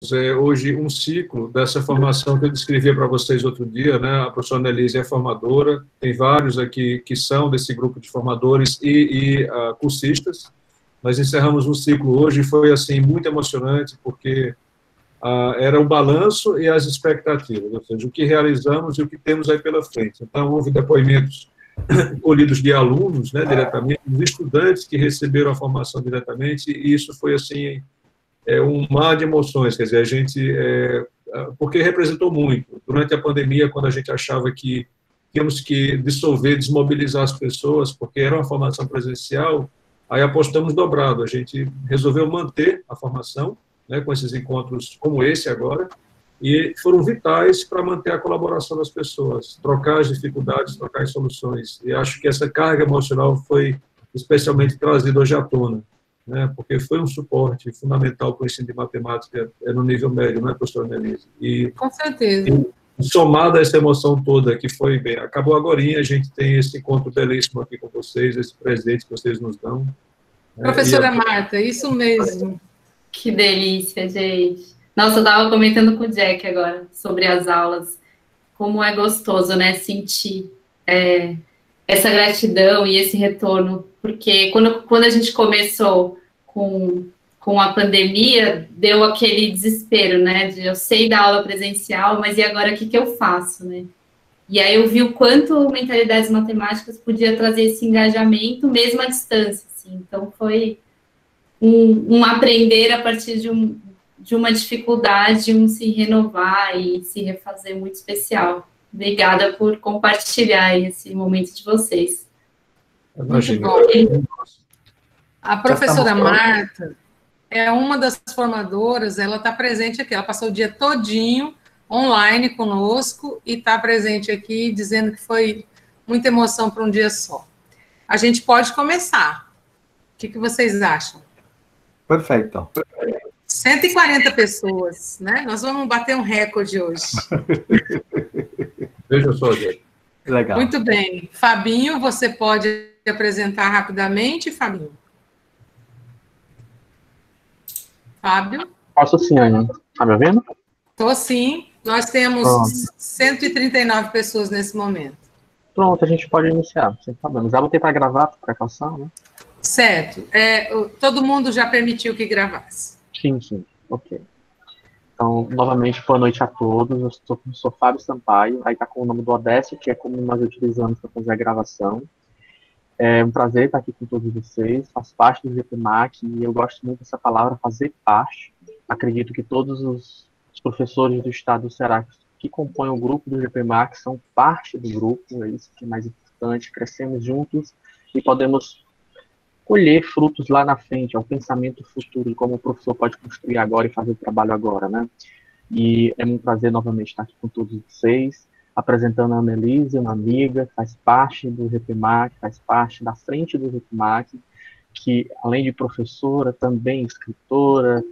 hoje um ciclo dessa formação que eu descrevi para vocês outro dia, né? A professora Annelise é formadora, tem vários aqui que são desse grupo de formadores e cursistas. Nós encerramos um ciclo hoje e foi, assim, muito emocionante, porque era o balanço e as expectativas, ou seja, o que realizamos e o que temos aí pela frente. Então, houve depoimentos colhidos de alunos, né, diretamente, de estudantes que receberam a formação diretamente, e isso foi, assim, um mar de emoções, quer dizer, a gente, porque representou muito. Durante a pandemia, quando a gente achava que tínhamos que dissolver, desmobilizar as pessoas, porque era uma formação presencial, aí apostamos dobrado, a gente resolveu manter a formação, né, com esses encontros como esse agora, e foram vitais para manter a colaboração das pessoas, trocar as dificuldades, trocar as soluções, e acho que essa carga emocional foi especialmente trazida hoje à tona, né, porque foi um suporte fundamental para o ensino de matemática no nível médio, não é, professora Annelise? Com certeza. E, somada a essa emoção toda, que foi bem, acabou agorinha, a gente tem esse encontro belíssimo aqui com vocês, esse presente que vocês nos dão. Professora Marta, isso mesmo. Que delícia, gente. Nossa, eu estava comentando com o Jack agora sobre as aulas, como é gostoso, né, sentir essa gratidão e esse retorno, porque quando a gente começou com a pandemia, deu aquele desespero, né, de eu sei dar aula presencial, mas e agora o que eu faço, né? E aí eu vi o quanto Mentalidades Matemáticas podia trazer esse engajamento, mesmo à distância, assim. Então foi um aprender a partir de uma dificuldade, um se renovar e se refazer muito especial. Obrigada por compartilhar esse momento de vocês. Imagina. A professora Marta é uma das formadoras, ela está presente aqui, ela passou o dia todinho online conosco e está presente aqui, dizendo que foi muita emoção para um dia só. A gente pode começar. O que vocês acham? Perfeito. 140 pessoas, né? Nós vamos bater um recorde hoje. Veja só, gente. Legal. Muito bem. Fabinho, você pode apresentar rapidamente, Fabinho? Fábio? Posso sim, Ana. Está me ouvindo? Estou sim. Nós temos 139 pessoas nesse momento. Pronto, a gente pode iniciar, sem problema. Já botei para gravar, por precaução, né? Certo. Todo mundo já permitiu que gravasse. Sim, ok. Então, novamente, boa noite a todos. Eu sou o professor Fábio Sampaio, aí está com o nome do Odécio, que é como nós utilizamos para fazer a gravação. É um prazer estar aqui com todos vocês, faço parte do GPMAC, e eu gosto muito dessa palavra, fazer parte. Acredito que todos os professores do estado do Ceará que compõem o grupo do GPMAC são parte do grupo, é isso que é mais importante, crescemos juntos e podemos colher frutos lá na frente, é o pensamento futuro, como o professor pode construir agora e fazer o trabalho agora, né? E é um prazer novamente estar aqui com todos vocês, apresentando a Annelise, uma amiga, faz parte do GPMAC, faz parte da frente do GPMAC, que além de professora, também escritora,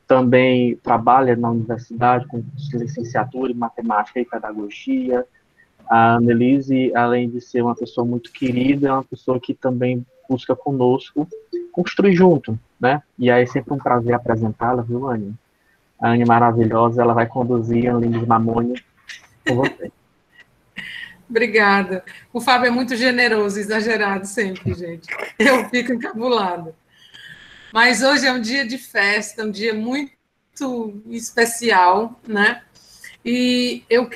também trabalha na universidade com licenciatura em matemática e pedagogia. A Annelise, além de ser uma pessoa muito querida, é uma pessoa que também busca conosco construir junto, né? E aí é sempre um prazer apresentá-la, viu, Anne? A Anne maravilhosa, ela vai conduzir a Anne Mamoni com você. Obrigada. O Fábio é muito generoso, exagerado sempre, gente. Eu fico encabulada. Mas hoje é um dia de festa, um dia muito especial, né? E eu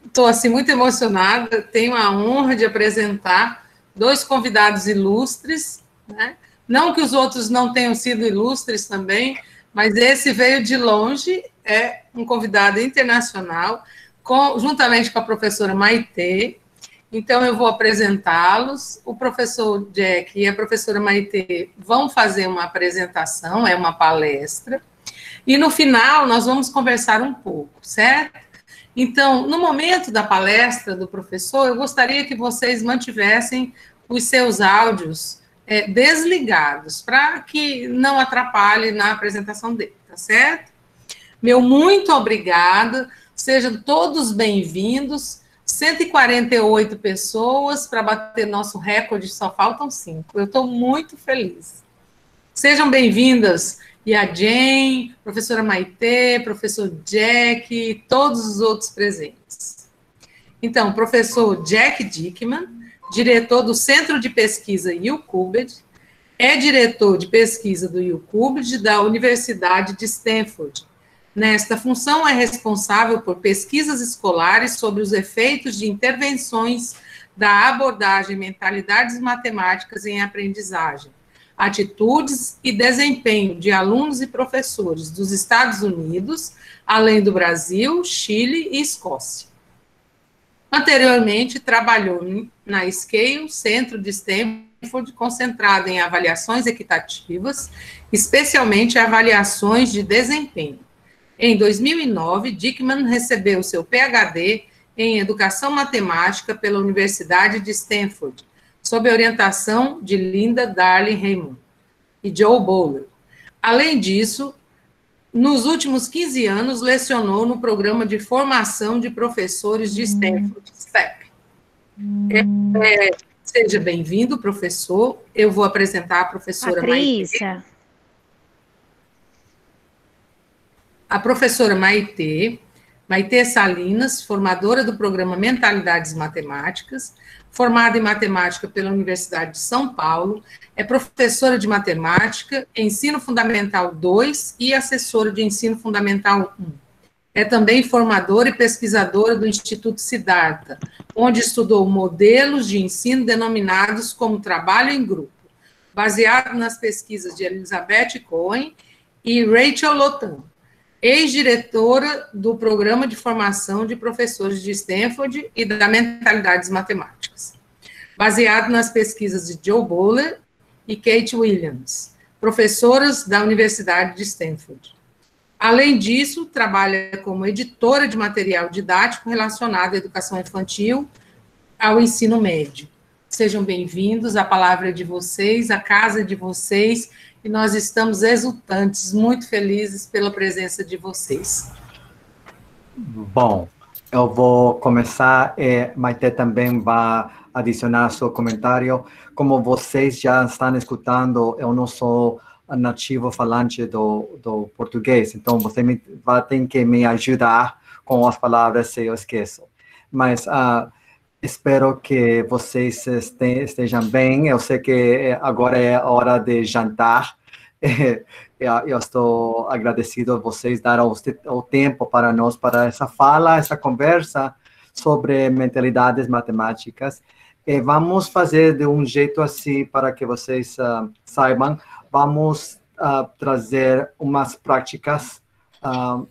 estou assim muito emocionada, tenho a honra de apresentar 2 convidados ilustres, né? Não que os outros não tenham sido ilustres também, mas esse veio de longe, é um convidado internacional, juntamente com a professora Maitê. Então, eu vou apresentá-los. O professor Jack e a professora Maitê vão fazer uma apresentação, é uma palestra. E, no final, nós vamos conversar um pouco, certo? Então, no momento da palestra do professor, eu gostaria que vocês mantivessem os seus áudios desligados, para que não atrapalhe na apresentação dele, tá certo? Meu muito obrigada, sejam todos bem-vindos. 148 pessoas para bater nosso recorde, só faltam 5. Eu estou muito feliz. Sejam bem-vindas e a Jane, professora Maitê, professor Jack e todos os outros presentes. Então, professor Jack Dickman, diretor do Centro de Pesquisa UCUBED, é diretor de pesquisa do UCUBED da Universidade de Stanford. Nesta função, é responsável por pesquisas escolares sobre os efeitos de intervenções da abordagem mentalidades matemáticas em aprendizagem, atitudes e desempenho de alunos e professores dos Estados Unidos, além do Brasil, Chile e Escócia. Anteriormente, trabalhou na Scale, Centro de Stanford, concentrado em avaliações equitativas, especialmente avaliações de desempenho. Em 2009, Dickman recebeu seu PhD em Educação Matemática pela Universidade de Stanford, sob a orientação de Linda Darling Raymond e Joe Bowler. Além disso, nos últimos 15 anos, lecionou no Programa de Formação de Professores de Stanford, STEP. Seja bem-vindo, professor. Eu vou apresentar a professora Patrícia. A professora Maitê Salinas, formadora do programa Mentalidades Matemáticas, formada em matemática pela Universidade de São Paulo, é professora de matemática, ensino fundamental 2 e assessora de ensino fundamental 1. É também formadora e pesquisadora do Instituto Siddhartha, onde estudou modelos de ensino denominados como trabalho em grupo, baseado nas pesquisas de Elizabeth Cohen e Rachel Lotan, ex-diretora do Programa de Formação de Professores de Stanford e da Mentalidades Matemáticas, baseado nas pesquisas de Joe Bowler e Kate Williams, professoras da Universidade de Stanford. Além disso, trabalha como editora de material didático relacionado à educação infantil ao ensino médio. Sejam bem-vindos, a palavra é de vocês, a casa é de vocês, e nós estamos exultantes, muito felizes pela presença de vocês. Bom, eu vou começar, Maitê também vai adicionar seu comentário. Como vocês já estão escutando, eu não sou nativo falante do português, então você vai ter que me ajudar com as palavras se eu esqueço. Mas espero que vocês estejam bem. Eu sei que agora é hora de jantar. Eu estou agradecido a vocês darem o tempo para nós, para essa fala, essa conversa sobre mentalidades matemáticas. E vamos fazer de um jeito assim para que vocês saibam. Vamos trazer umas práticas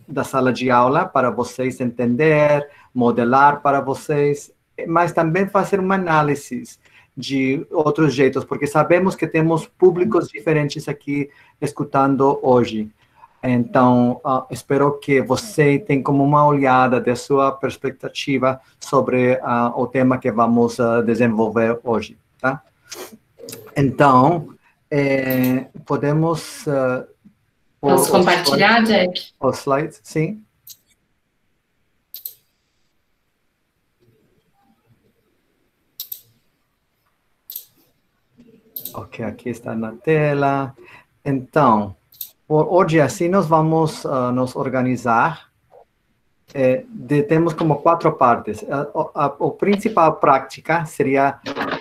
da sala de aula para vocês entender, modelar para vocês, mas também fazer uma análise de outros jeitos, porque sabemos que temos públicos diferentes aqui escutando hoje. Então, espero que você tenha como uma olhada da sua perspectiva sobre o tema que vamos desenvolver hoje, tá? Então, podemos... Posso compartilhar, Jack? Os slides, sim. Ok, aqui está na tela. Então, por hoje assim nós vamos nos organizar. Temos como 4 partes. A principal prática seria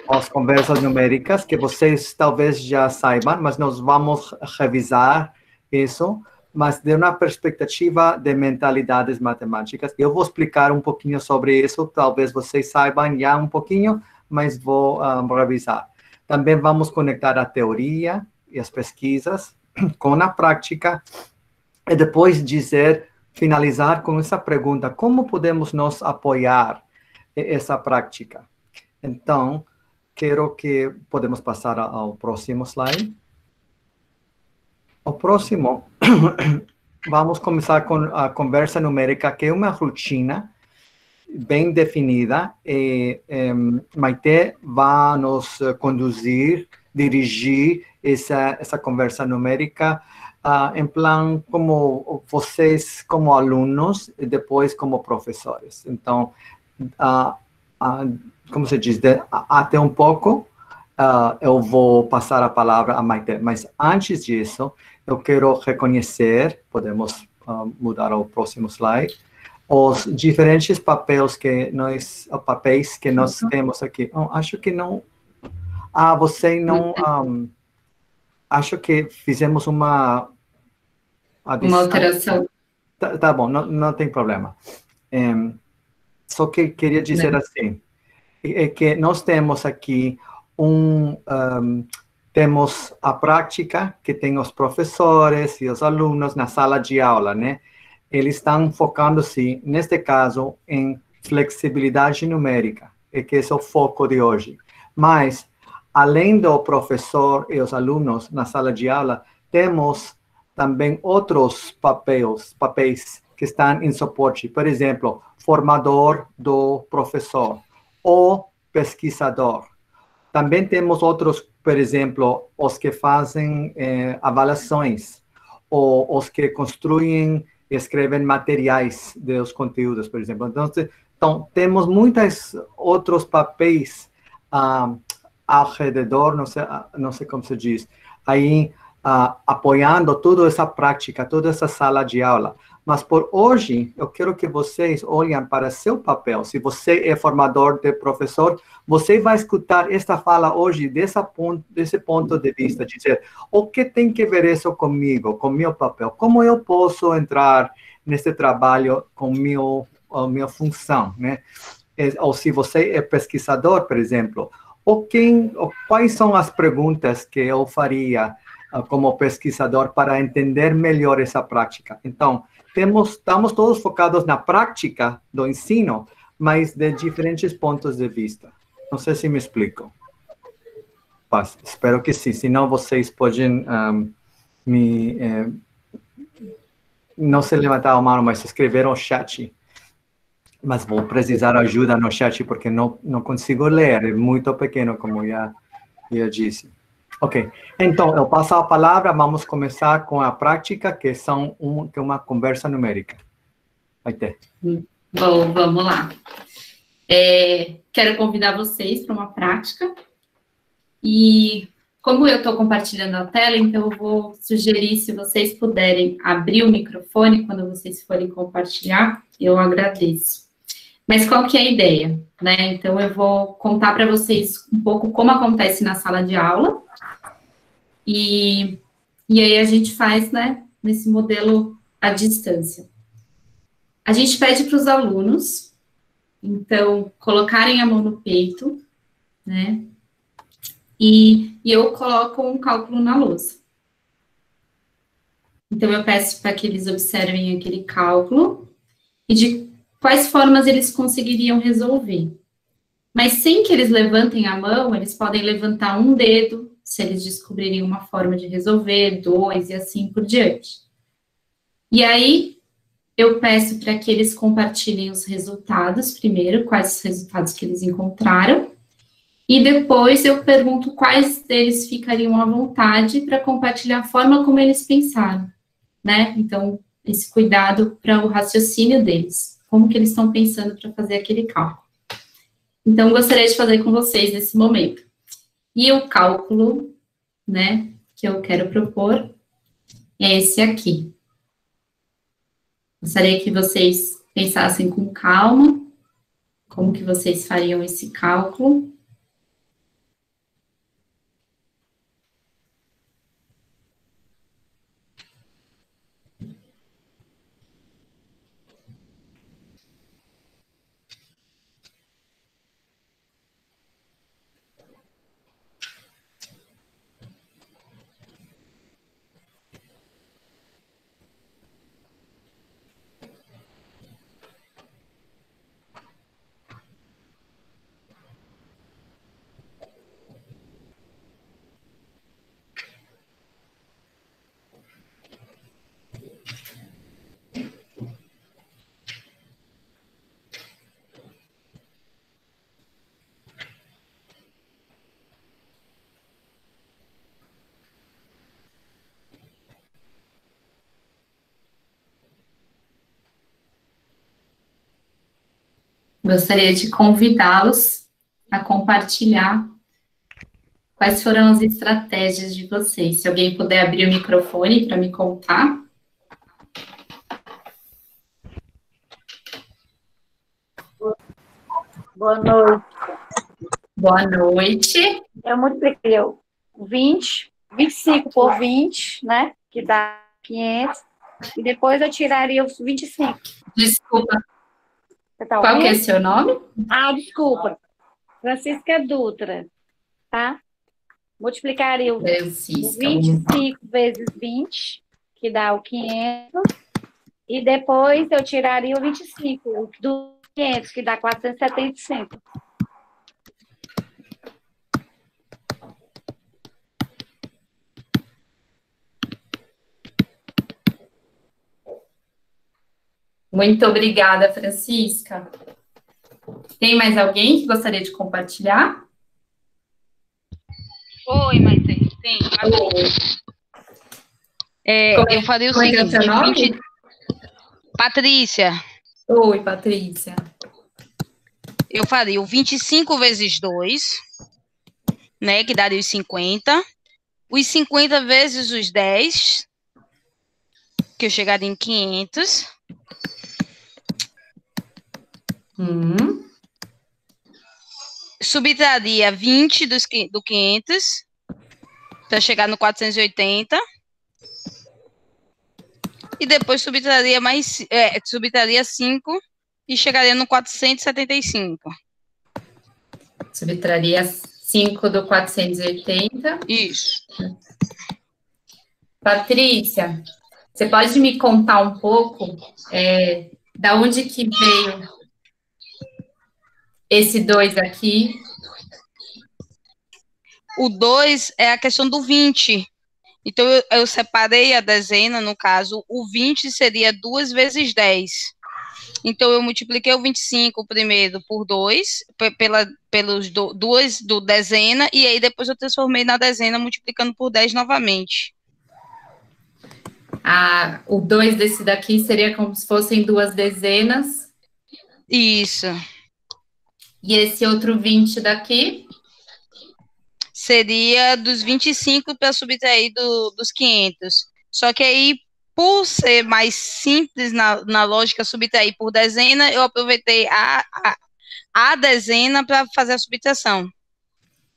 as conversas numéricas, que vocês talvez já saibam, mas nós vamos revisar isso, mas de uma perspectiva de mentalidades matemáticas. Eu vou explicar um pouquinho sobre isso, talvez vocês saibam já um pouquinho, mas vou revisar. Também vamos conectar a teoria e as pesquisas com a prática e depois finalizar com essa pergunta: como podemos nós apoiar essa prática? Então, quero que podemos passar ao próximo slide. O próximo, vamos começar com a conversa numérica, que é uma rotina bem definida. Maitê vai nos conduzir, dirigir essa conversa numérica em plano como vocês como alunos e depois como professores. Então, como se diz, até um pouco eu vou passar a palavra a Maitê, mas antes disso, eu quero reconhecer, podemos mudar ao próximo slide, os diferentes papéis que nós temos aqui. Acho que não... você não... acho que fizemos uma adição. Uma alteração. Tá bom, não tem problema. Só que queria dizer assim, é que nós temos aqui temos a prática que tem os professores e os alunos na sala de aula, né? Eles estão focando-se, neste caso, em flexibilidade numérica, que esse é o foco de hoje. Mas, além do professor e os alunos na sala de aula, temos também outros papéis que estão em suporte. Por exemplo, formador do professor ou pesquisador. Também temos outros, por exemplo, os que fazem avaliações, ou os que construem e escrevem materiais dos conteúdos, por exemplo. Então temos muitos outros papéis ao redor, não sei como se diz, aí apoiando toda essa prática, toda essa sala de aula. Mas por hoje, eu quero que vocês olhem para seu papel. Se você é formador de professor, você vai escutar esta fala hoje desse ponto de vista, dizer, o que tem que ver isso comigo, com meu papel? Como eu posso entrar nesse trabalho com a minha função, né? Ou se você é pesquisador, por exemplo, quais são as perguntas que eu faria como pesquisador para entender melhor essa prática? Então, estamos todos focados na prática do ensino, mas de diferentes pontos de vista. Não sei se me explico. Mas espero que sim, senão vocês podem não se levantar a mão, mas escrever no chat. Mas vou precisar ajuda no chat, porque não consigo ler, é muito pequeno, como já disse. Ok, então eu passo a palavra, vamos começar com a prática, que é uma conversa numérica. Vai ter. Bom, vamos lá. Quero convidar vocês para uma prática, e como eu estou compartilhando a tela, então eu vou sugerir, se vocês puderem abrir o microfone quando vocês forem compartilhar, eu agradeço. Mas qual que é a ideia, né? Então eu vou contar para vocês um pouco como acontece na sala de aula, e aí a gente faz, né, nesse modelo à distância. A gente pede para os alunos, então, colocarem a mão no peito, né, e eu coloco um cálculo na lousa. Então, eu peço para que eles observem aquele cálculo e de quais formas eles conseguiriam resolver. Mas sem que eles levantem a mão, eles podem levantar um dedo, se eles descobrirem uma forma de resolver, 2 e assim por diante. E aí, eu peço para que eles compartilhem os resultados primeiro, quais os resultados que eles encontraram, e depois eu pergunto quais deles ficariam à vontade para compartilhar a forma como eles pensaram, né? Então, esse cuidado para o raciocínio deles, como que eles estão pensando para fazer aquele cálculo. Então, gostaria de fazer com vocês nesse momento. E o cálculo, né, que eu quero propor é esse aqui. Gostaria que vocês pensassem com calma como que vocês fariam esse cálculo. Gostaria de convidá-los a compartilhar quais foram as estratégias de vocês. Se alguém puder abrir o microfone para me contar. Boa noite. Boa noite. Eu multipliquei 25 por 20, né? Que dá 500. E depois eu tiraria os 25. Desculpa. Você tá Qual que é ouvindo? seu nome? Ah, desculpa. Francisca Dutra, tá? Multiplicaria o Francisca. 25 vezes 20, que dá o 500. E depois eu tiraria o 25 do 500, que dá 475. Muito obrigada, Francisca. Tem mais alguém que gostaria de compartilhar? Oi, Maite. Tem. Eu faria o seguinte. Como é seu nome? Patrícia. Oi, Patrícia. Eu faria o 25 vezes 2, né, que daria os 50. Os 50 vezes os 10, que eu chegaria em 500. Subtraria 20 do 500, para chegar no 480. E depois subtraria 5 e chegaria no 475. Subtraria 5 do 480. Isso. Patrícia, você pode me contar um pouco da onde que veio esse 2 aqui? O 2 é a questão do 20. Então, eu separei a dezena, no caso, o 20 seria 2 vezes 10. Então, eu multipliquei o 25 primeiro por 2, pelos 2 do dezena, e aí depois eu transformei na dezena, multiplicando por 10 novamente. O 2 desse daqui seria como se fossem 2 dezenas. Isso. E esse outro 20 daqui? Seria dos 25 para subtrair dos 500. Só que aí, por ser mais simples na lógica subtrair por dezena, eu aproveitei a dezena para fazer a subtração.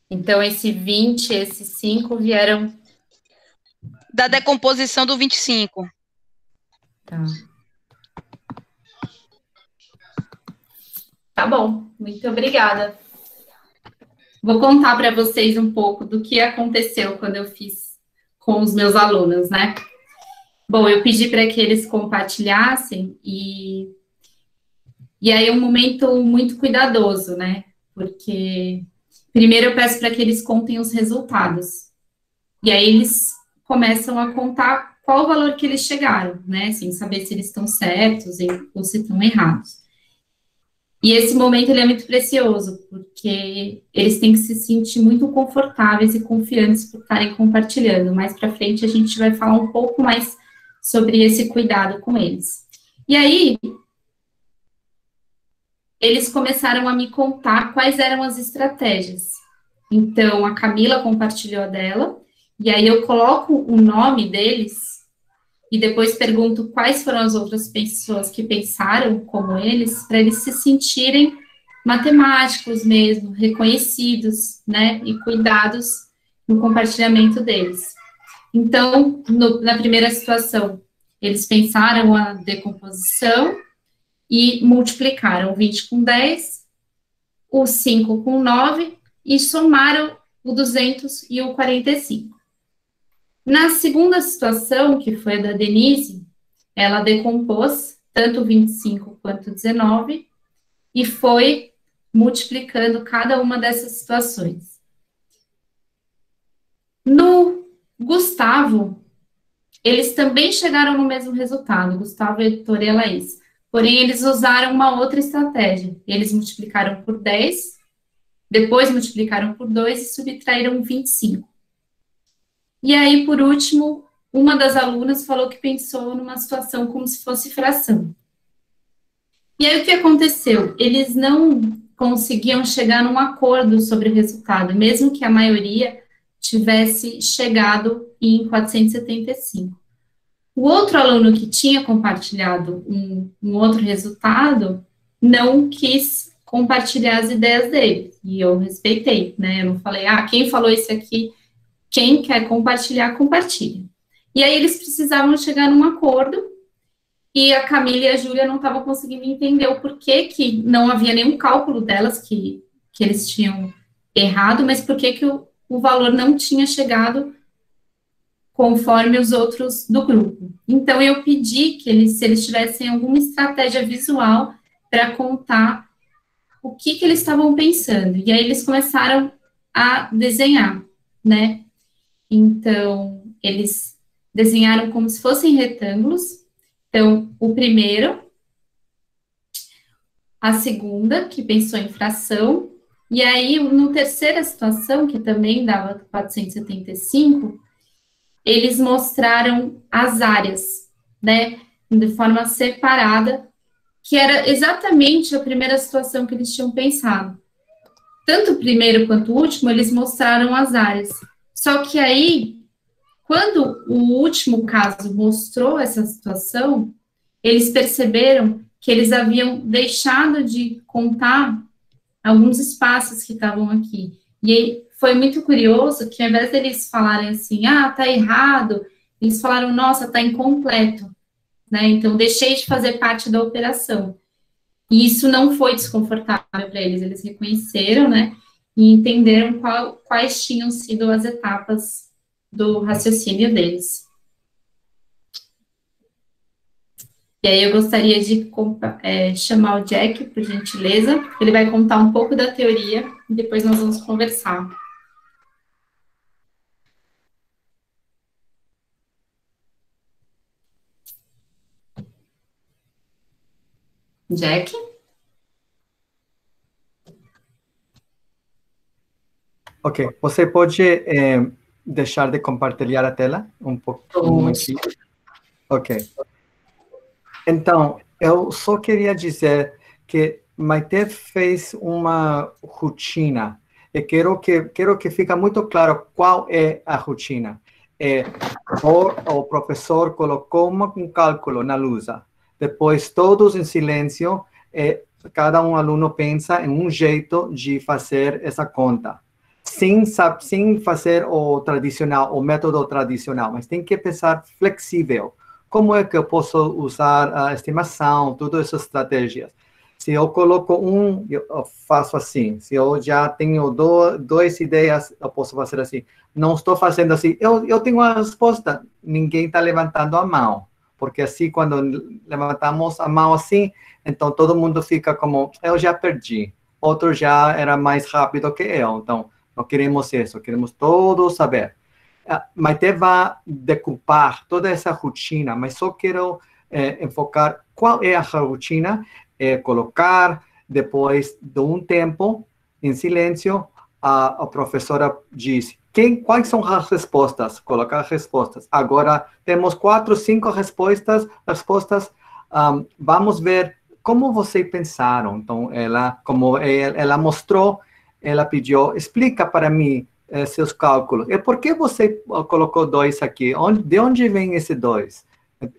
Então, esse 20 e esse 5 vieram... Da decomposição do 25. Tá bom, muito obrigada. Vou contar para vocês um pouco do que aconteceu quando eu fiz com os meus alunos, né? Bom, eu pedi para que eles compartilhassem e aí é um momento muito cuidadoso, né? Porque primeiro eu peço para que eles contem os resultados. E aí eles começam a contar qual o valor que eles chegaram, né? Sem saber se eles estão certos ou se estão errados. E esse momento, ele é muito precioso, porque eles têm que se sentir muito confortáveis e confiantes por estarem compartilhando. Mais para frente, a gente vai falar um pouco mais sobre esse cuidado com eles. E aí, eles começaram a me contar quais eram as estratégias. Então, a Camila compartilhou a dela, e aí eu coloco o nome deles, e depois pergunto quais foram as outras pessoas que pensaram como eles, para eles se sentirem matemáticos mesmo, reconhecidos, né, e cuidados no compartilhamento deles. Então, na primeira situação, eles pensaram a decomposição e multiplicaram 20 com 10, o 5 com 9, e somaram o 200 e o 45. Na segunda situação, que foi a da Denise, ela decompôs tanto 25 quanto 19 e foi multiplicando cada uma dessas situações. No Gustavo, eles também chegaram no mesmo resultado, Gustavo, Heitor e a Laís. Porém, eles usaram uma outra estratégia. Eles multiplicaram por 10, depois multiplicaram por 2 e subtraíram 25. E aí, por último, uma das alunas falou que pensou numa situação como se fosse fração. E aí, o que aconteceu? Eles não conseguiam chegar num acordo sobre o resultado, mesmo que a maioria tivesse chegado em 475. O outro aluno que tinha compartilhado um outro resultado não quis compartilhar as ideias dele, e eu respeitei, né? Eu não falei, quem falou isso aqui, quem quer compartilhar, compartilha. E aí eles precisavam chegar num acordo, e a Camila e a Júlia não estavam conseguindo entender o porquê que não havia nenhum cálculo delas que eles tinham errado, mas porquê que o valor não tinha chegado conforme os outros do grupo. Então, eu pedi que se eles tivessem alguma estratégia visual para contar o que eles estavam pensando. E aí, eles começaram a desenhar, né? Então, eles desenharam como se fossem retângulos. Então, o primeiro, a segunda, que pensou em fração, e aí, na terceira situação, que também dava 475, eles mostraram as áreas, né, de forma separada, que era exatamente a primeira situação que eles tinham pensado. Tanto o primeiro quanto o último, eles mostraram as áreas. Só que aí, quando o último caso mostrou essa situação, eles perceberam que eles haviam deixado de contar alguns espaços que estavam aqui. E aí, foi muito curioso que, ao invés deles falarem assim, tá errado, eles falaram, nossa, tá incompleto, né? Então, deixei de fazer parte da operação. E isso não foi desconfortável para eles reconheceram, né? E entenderam quais tinham sido as etapas do raciocínio deles. E aí, eu gostaria de chamar o Jack, por gentileza. Ele vai contar um pouco da teoria e depois nós vamos conversar. Jack? Ok, você pode deixar de compartilhar a tela um pouquinho? Ok. Então, eu só queria dizer que Maite fez uma rotina e quero que fique muito claro qual é a rotina. O professor colocou um cálculo na lousa. Depois, todos em silêncio, cada aluno pensa em um jeito de fazer essa conta. Sem fazer o tradicional, o método tradicional, mas tem que pensar flexível. Como é que eu posso usar a estimação, todas essas estratégias? Se eu coloco eu faço assim. Se eu já tenho duas ideias, eu posso fazer assim. Não estou fazendo assim. Eu tenho uma resposta. Ninguém está levantando a mão. Porque assim, quando levantamos a mão assim, então todo mundo fica como, eu já perdi. Outro já era mais rápido que eu. Então, não queremos isso. Queremos todos saber. Maite vai decupar toda essa rotina, mas só quero enfocar qual é a rotina, colocar, depois de um tempo, em silêncio, a professora diz, quais são as respostas? Colocar respostas. Agora, temos 4, 5 respostas, vamos ver como vocês pensaram. Então, como ela mostrou, ela pediu, explica para mim, seus cálculos. E por que você colocou 2 aqui? De onde vem esse 2?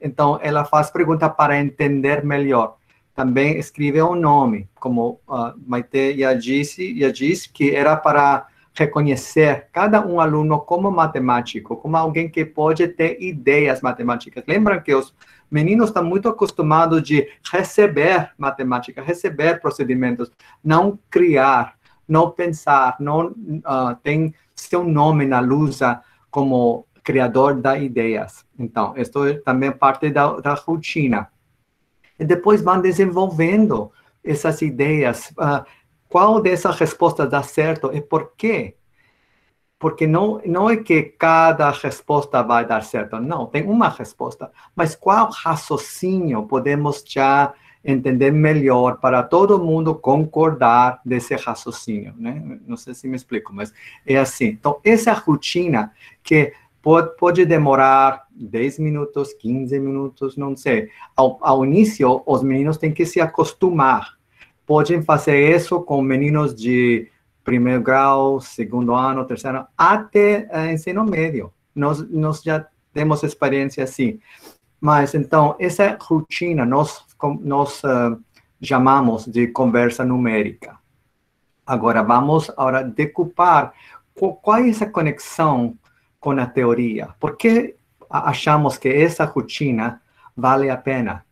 Então, ela faz pergunta para entender melhor. Também escreve um nome, como Maite já disse que era para reconhecer cada aluno como matemático, como alguém que pode ter ideias matemáticas. Lembram que os meninos estão muito acostumados de receber matemática, receber procedimentos, não criar, não pensar, não tem seu nome na lousa como criador de ideias. Então, isso é também parte da rotina. E depois vão desenvolvendo essas ideias. Qual dessas respostas dá certo e por quê? Porque não é que cada resposta vai dar certo, não, tem uma resposta. Mas qual raciocínio podemos já entender melhor para todo mundo concordar desse raciocínio, né? Não sei se me explico, mas é assim. Então, essa rotina que pode demorar 10 minutos, 15 minutos, não sei. Ao início, os meninos têm que se acostumar. Podem fazer isso com meninos de primeiro grau, segundo ano, terceiro ano, até ensino médio. Nós já temos experiência assim. Mas, então, essa rotina nós chamamos de conversa numérica. Agora, vamos decupar qual é essa conexão com a teoria. Por que achamos que essa rotina vale a pena?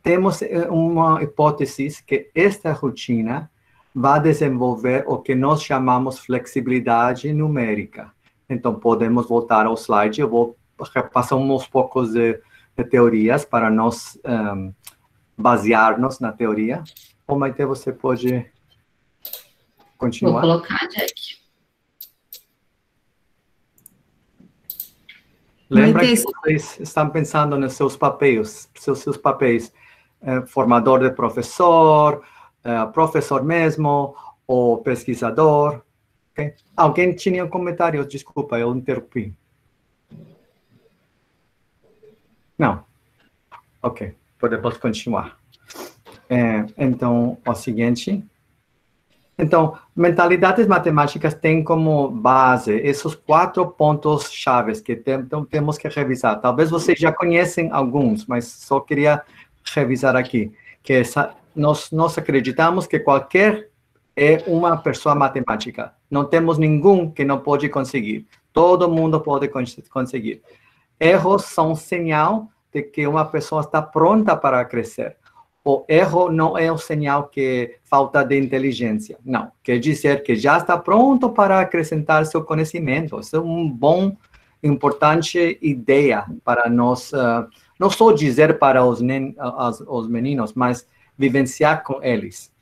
Temos uma hipótese que esta rotina vai desenvolver o que nós chamamos flexibilidade numérica. Então, podemos voltar ao slide. Eu vou repassar uns poucos de teorias para nós basear-nos na teoria. Ou, Maite, você pode continuar? Vou colocar, Jack. Lembra que vocês estão pensando nos seus papéis, formador de professor, professor mesmo, ou pesquisador. Okay? Alguém tinha um comentário? Desculpa, eu interrompi. Não. Ok, podemos continuar. Então, o seguinte. Então, mentalidades matemáticas têm como base esses 4 pontos chaves que temos que revisar. Talvez vocês já conhecem alguns, mas só queria revisar aqui. Que nós acreditamos que qualquer é uma pessoa matemática. Não temos nenhum que não pode conseguir. Todo mundo pode conseguir. Erros são sinal de que uma pessoa está pronta para crescer. O erro não é um sinal que falta de inteligência. Não. Quer dizer que já está pronto para acrescentar seu conhecimento. Isso é uma importante ideia para nós, não só dizer para os meninos, mas vivenciar com eles.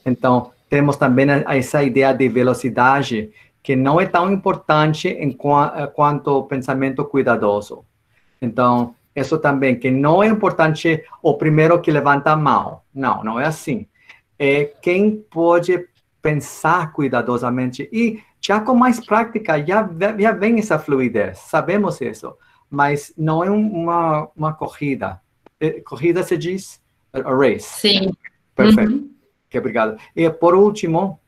Então, temos também essa ideia de velocidade, que não é tão importante quanto pensamento cuidadoso. Então, isso também, que não é importante o primeiro que levanta a mão. Não, não é assim. É quem pode pensar cuidadosamente. E já com mais prática, já vem essa fluidez. Sabemos isso. Mas não é uma corrida. Corrida se diz? A race. Sim. Perfeito. Uhum. Okay, obrigado. E, por último,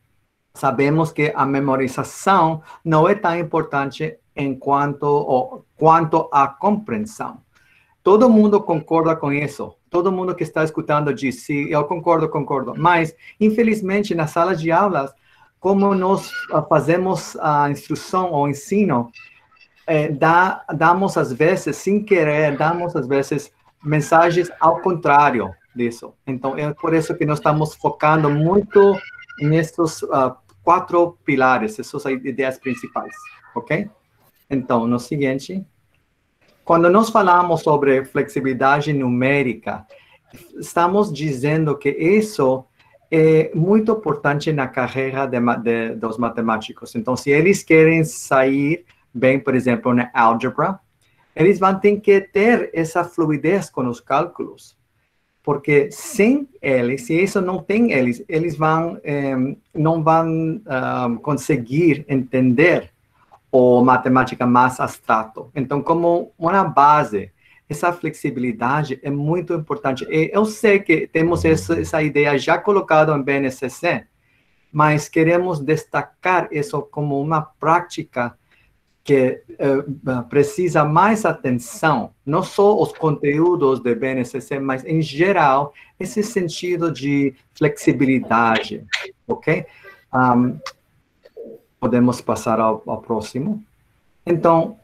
sabemos que a memorização não é tão importante quanto a compreensão. Todo mundo concorda com isso. Todo mundo que está escutando diz, sim, eu concordo. Mas, infelizmente, nas salas de aulas, como nós fazemos a instrução ou ensino, damos, às vezes, sem querer, mensagens ao contrário disso. Então, é por isso que nós estamos focando muito nesses 4 pilares, essas ideias principais, ok? Então, no seguinte... Quando nós falamos sobre flexibilidade numérica, estamos dizendo que isso é muito importante na carreira dos matemáticos. Então, se eles querem sair bem, por exemplo, na álgebra, eles vão ter que ter essa fluidez com os cálculos. Porque sem eles, se isso não tem eles não vão conseguir entender ou matemática mais abstrato. Então, como uma base, essa flexibilidade é muito importante. E eu sei que temos essa ideia já colocada em BNCC, mas queremos destacar isso como uma prática que precisa mais atenção, não só os conteúdos de BNCC, mas, em geral, esse sentido de flexibilidade, ok? Podemos passar ao próximo. Então,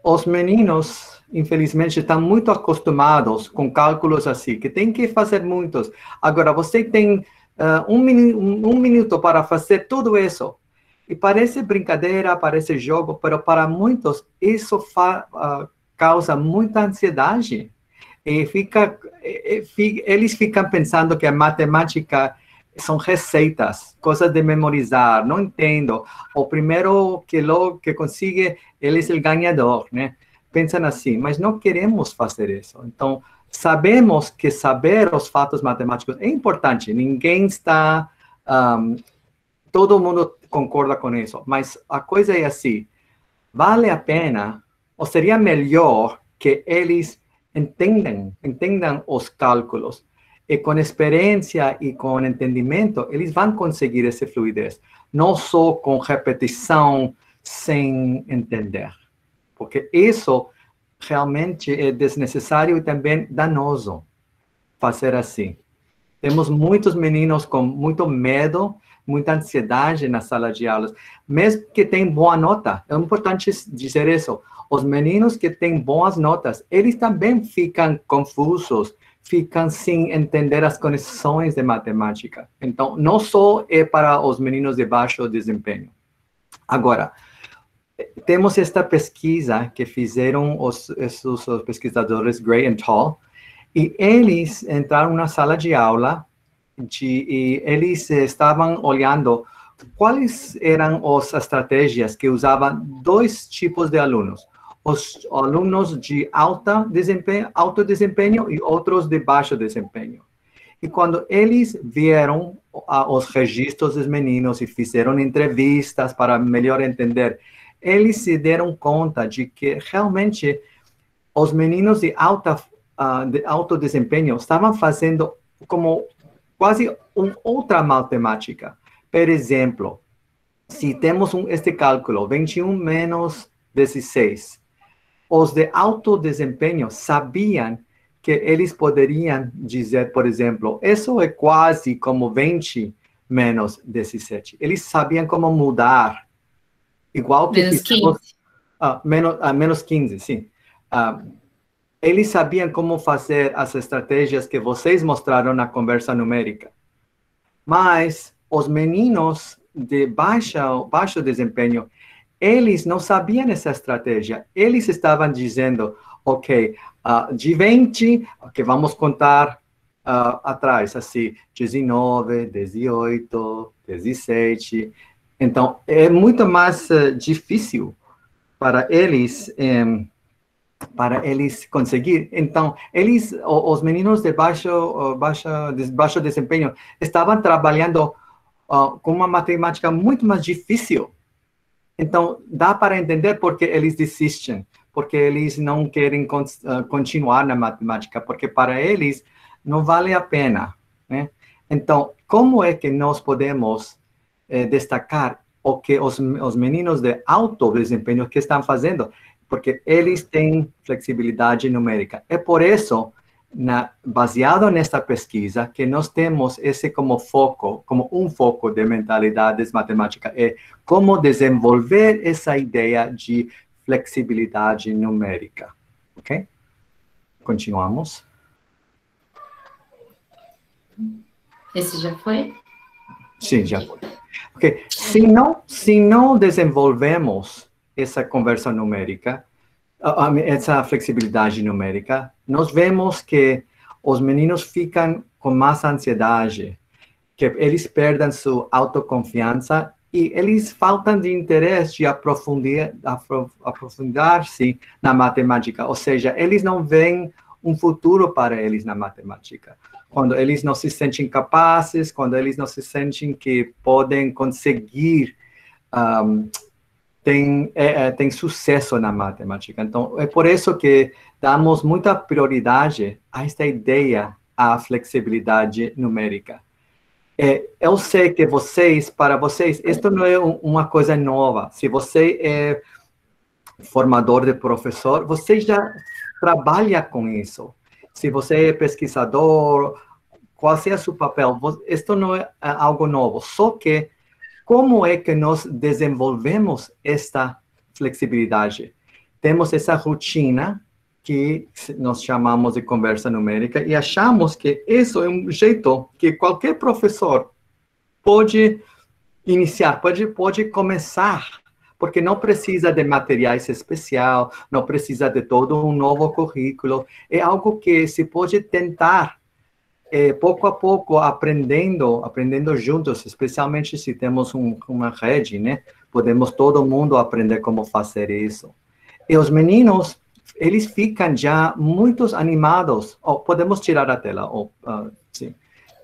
os meninos, infelizmente, estão muito acostumados com cálculos assim, que tem que fazer muitos. Agora, você tem um minuto para fazer tudo isso. E parece brincadeira, parece jogo, mas para muitos isso causa muita ansiedade. E eles ficam pensando que a matemática são receitas, coisas de memorizar, não entendo. O primeiro que consegue, ele é o ganhador, né? Pensam assim, mas não queremos fazer isso. Então, sabemos que saber os fatos matemáticos é importante. Ninguém está... todo mundo concorda com isso. Mas a coisa é assim, vale a pena, ou seria melhor que eles entendam os cálculos. E com experiência e com entendimento, eles vão conseguir essa fluidez. Não só com repetição sem entender. Porque isso realmente é desnecessário e também danoso fazer assim. Temos muitos meninos com muito medo, muita ansiedade na sala de aulas, mesmo que tenham boa nota. É importante dizer isso. Os meninos que têm boas notas, eles também ficam confusos, ficam sem entender as conexões de matemática. Então, não só é para os meninos de baixo desempenho. Agora, temos esta pesquisa que fizeram esses pesquisadores Gray e Tall, e eles entraram na sala de aula e eles estavam olhando quais eram as estratégias que usavam dois tipos de alunos. Os alunos de alto desempenho e outros de baixo desempenho. E quando eles vieram os registros dos meninos e fizeram entrevistas para melhor entender, eles se deram conta de que realmente os meninos de alto desempenho estavam fazendo como quase outra matemática. Por exemplo, se temos este cálculo, 21 menos 16, os de alto desempenho sabiam que eles poderiam dizer, por exemplo, isso é quase como 20 menos 17. Eles sabiam como mudar. Igual que menos 15. Menos 15, sim. Eles sabiam como fazer as estratégias que vocês mostraram na conversa numérica. Mas os meninos de baixo desempenho, eles não sabiam essa estratégia. Eles estavam dizendo, ok, de 20, que vamos contar atrás, assim, 19, 18, 17. Então, é muito mais difícil para eles conseguir. Então, os meninos de baixo desempenho estavam trabalhando com uma matemática muito mais difícil. Então, dá para entender por que eles desistem, porque eles não querem continuar na matemática, porque para eles não vale a pena, né? Então, como é que nós podemos destacar o que os meninos de alto desempenho que estão fazendo? Porque eles têm flexibilidade numérica. É por isso, baseado nesta pesquisa, que nós temos esse como foco, como um foco de mentalidades matemáticas, é como desenvolver essa ideia de flexibilidade numérica. Ok? Continuamos. Esse já foi? Sim, já foi. Okay. Se não desenvolvemos essa conversa numérica, essa flexibilidade numérica, nós vemos que os meninos ficam com mais ansiedade, que eles perdem sua autoconfiança e eles faltam de interesse de aprofundar-se na matemática. Ou seja, eles não veem um futuro para eles na matemática. Quando eles não se sentem capazes, quando eles não se sentem que podem conseguir tem sucesso na matemática. Então, é por isso que damos muita prioridade a esta ideia, a flexibilidade numérica. Eu sei que para vocês, isto não é uma coisa nova. Se você é formador de professor, você já trabalha com isso. Se você é pesquisador, qual seja o seu papel, isto não é algo novo. Só que como é que nós desenvolvemos esta flexibilidade? Temos essa rotina que nós chamamos de conversa numérica e achamos que isso é um jeito que qualquer professor pode iniciar, pode começar, porque não precisa de materiais especiais, não precisa de todo um novo currículo. É algo que se pode tentar pouco a pouco, aprendendo juntos, especialmente se temos uma rede, né? Podemos todo mundo aprender como fazer isso. E os meninos, eles ficam já muito animados. Podemos tirar a tela. Sim.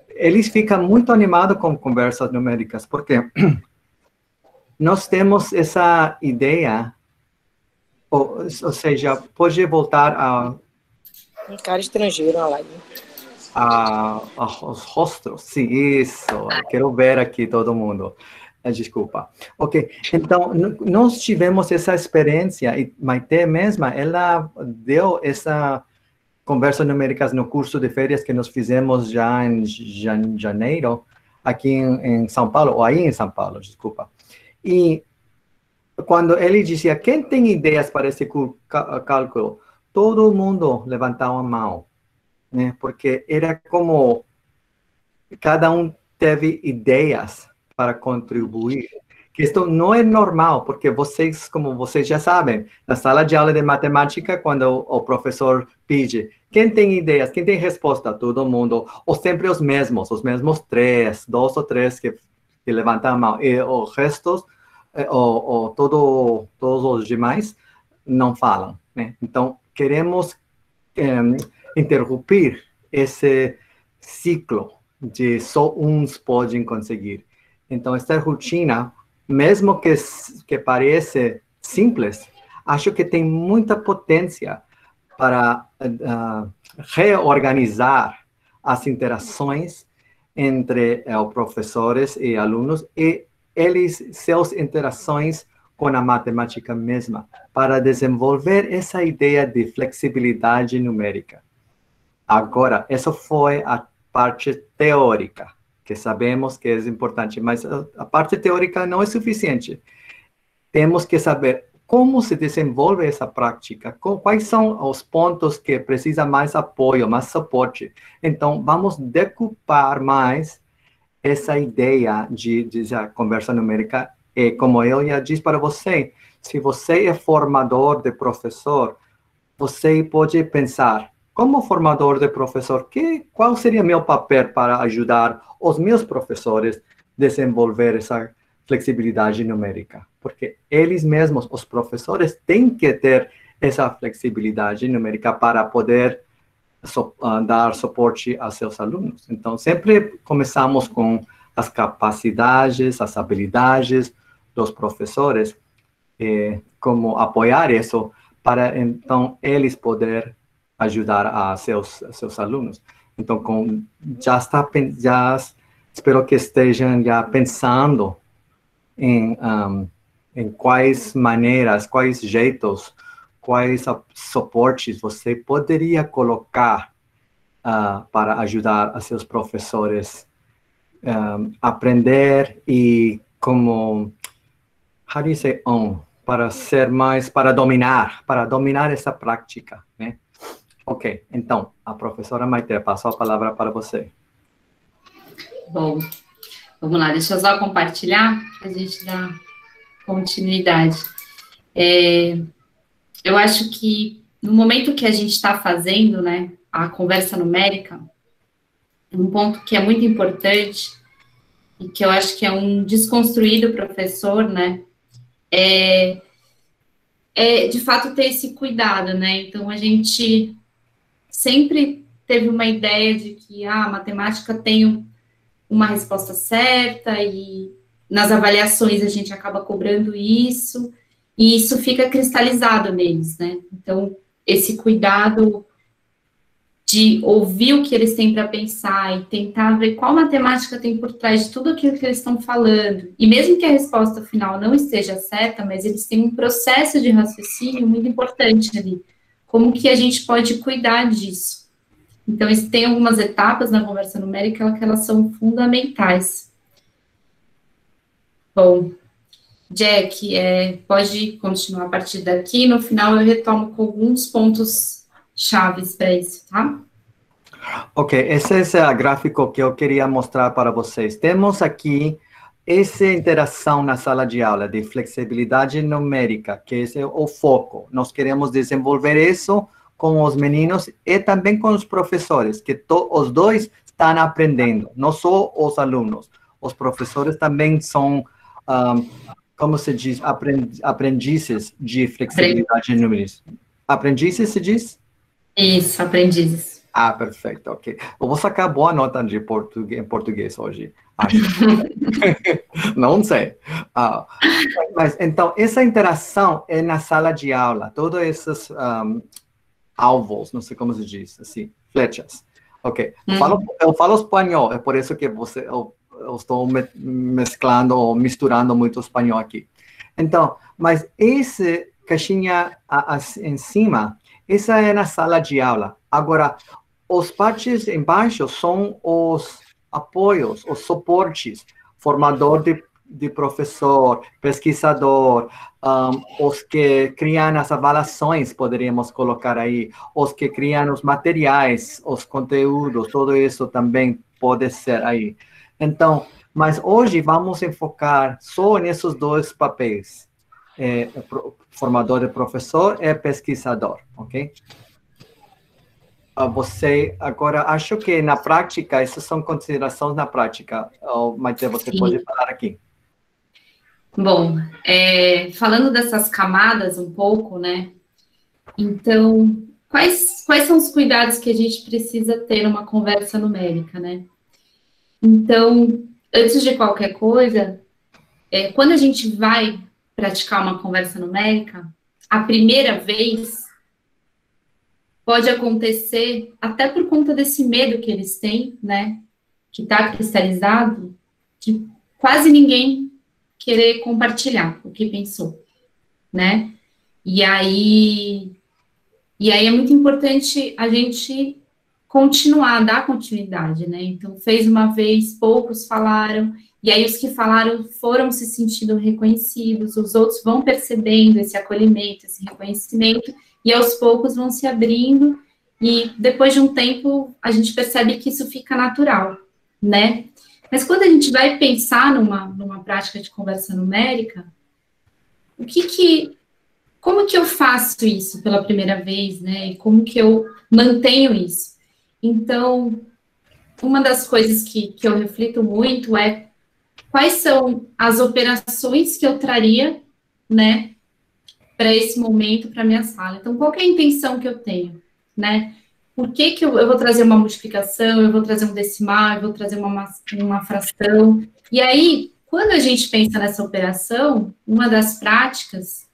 Eles ficam muito animados com conversas numéricas, porque nós temos essa ideia, ou seja, pode voltar a... Um cara estrangeiro na live. os rostos. Sim, isso. Quero ver aqui todo mundo. Desculpa. Ok, então, nós tivemos essa experiência, e Maite mesma, ela deu essa conversa numéricas no curso de férias que nós fizemos já em janeiro, aqui em São Paulo, ou aí em São Paulo, desculpa. E quando ele dizia, quem tem ideias para esse cálculo? Todo mundo levantava a mão, né? Porque era como cada um teve ideias para contribuir. Que isto não é normal, porque vocês, como vocês já sabem, na sala de aula de matemática, quando o professor pede, quem tem ideias, quem tem resposta? Todo mundo, ou sempre os mesmos 3, 2 ou 3 que levantam a mão, e os restos, todos os demais, não falam, né? Então, queremos interromper esse ciclo de só uns podem conseguir. Então, esta rotina, mesmo que pareça simples, acho que tem muita potência para reorganizar as interações entre os professores e alunos e suas interações com a matemática mesma, para desenvolver essa ideia de flexibilidade numérica. Agora, essa foi a parte teórica, que sabemos que é importante, mas a parte teórica não é suficiente. Temos que saber como se desenvolve essa prática, quais são os pontos que precisam mais apoio, mais suporte. Então, vamos decupar mais essa ideia de conversa numérica. E como eu já disse para você, se você é formador de professor, você pode pensar, como formador de professor, qual seria meu papel para ajudar os meus professores a desenvolver essa flexibilidade numérica? Porque eles mesmos, os professores, têm que ter essa flexibilidade numérica para poder dar suporte a seus alunos. Então, sempre começamos com as capacidades, as habilidades dos professores, como apoiar isso para, então, eles poderem ajudar a seus alunos. Então, espero que estejam já pensando em quais maneiras, quais jeitos, quais suportes você poderia colocar para ajudar a seus professores a aprender e como, how do you say para ser mais, para dominar essa prática, né? Ok, então, a professora Maite, passou a palavra para você. Bom, vamos lá, deixa eu só compartilhar, para a gente dar continuidade. Eu acho que no momento que a gente está fazendo, né, a conversa numérica, um ponto que é muito importante e que eu acho que é um desconstruído professor, né, é de fato ter esse cuidado, né? Então, a gente sempre teve uma ideia de que a matemática tem uma resposta certa e nas avaliações a gente acaba cobrando isso, e isso fica cristalizado neles, né? Então, esse cuidado de ouvir o que eles têm para pensar e tentar ver qual matemática tem por trás de tudo aquilo que eles estão falando. E mesmo que a resposta final não esteja certa, mas eles têm um processo de raciocínio muito importante ali. Como que a gente pode cuidar disso? Então, tem algumas etapas na conversa numérica que elas são fundamentais. Bom, Jack, pode continuar a partir daqui. No final, eu retomo com alguns pontos chaves para isso, tá? Ok, esse é o gráfico que eu queria mostrar para vocês. Temos aqui essa interação na sala de aula de flexibilidade numérica, que esse é o foco. Nós queremos desenvolver isso com os meninos e também com os professores, que os dois estão aprendendo, não só os alunos. Os professores também são, como se diz, aprendizes de flexibilidade numérica. Aprendizes, se diz? Isso, aprendizes. Ah, perfeito, ok. Eu vou sacar boa nota em português hoje, acho. Não sei. Mas, então, essa interação é na sala de aula. Todos esses alvos, não sei como se diz, assim, flechas. Ok. Eu falo espanhol, é por isso que eu estou mesclando ou misturando muito espanhol aqui. Então, mas essa caixinha em cima, essa é na sala de aula. Agora, os partes embaixo são os apoios, os suportes, formador de professor, pesquisador, os que criam as avaliações, poderíamos colocar aí, os que criam os materiais, os conteúdos, tudo isso também pode ser aí. Então, mas hoje vamos enfocar só nesses dois papéis, formador de professor e pesquisador, ok? Você, agora, acho que na prática, essas são considerações na prática, Maite, você pode falar aqui. Bom, falando dessas camadas um pouco, né, então, quais são os cuidados que a gente precisa ter numa conversa numérica, né? Então, antes de qualquer coisa, quando a gente vai praticar uma conversa numérica, a primeira vez pode acontecer, até por conta desse medo que eles têm, né, que está cristalizado, de quase ninguém querer compartilhar o que pensou, né? E aí é muito importante a gente continuar, dar continuidade, né? Então, fez uma vez, poucos falaram, e aí os que falaram foram se sentindo reconhecidos, os outros vão percebendo esse acolhimento, esse reconhecimento, e aos poucos vão se abrindo, e depois de um tempo a gente percebe que isso fica natural, né? Mas quando a gente vai pensar numa prática de conversa numérica, como que eu faço isso pela primeira vez, né? E como que eu mantenho isso? Então, uma das coisas que eu reflito muito é quais são as operações que eu traria, né, para esse momento, para a minha sala. Então, qual que é a intenção que eu tenho, né? Por que eu vou trazer uma multiplicação, eu vou trazer um decimal, eu vou trazer uma fração? E aí, quando a gente pensa nessa operação, uma das práticas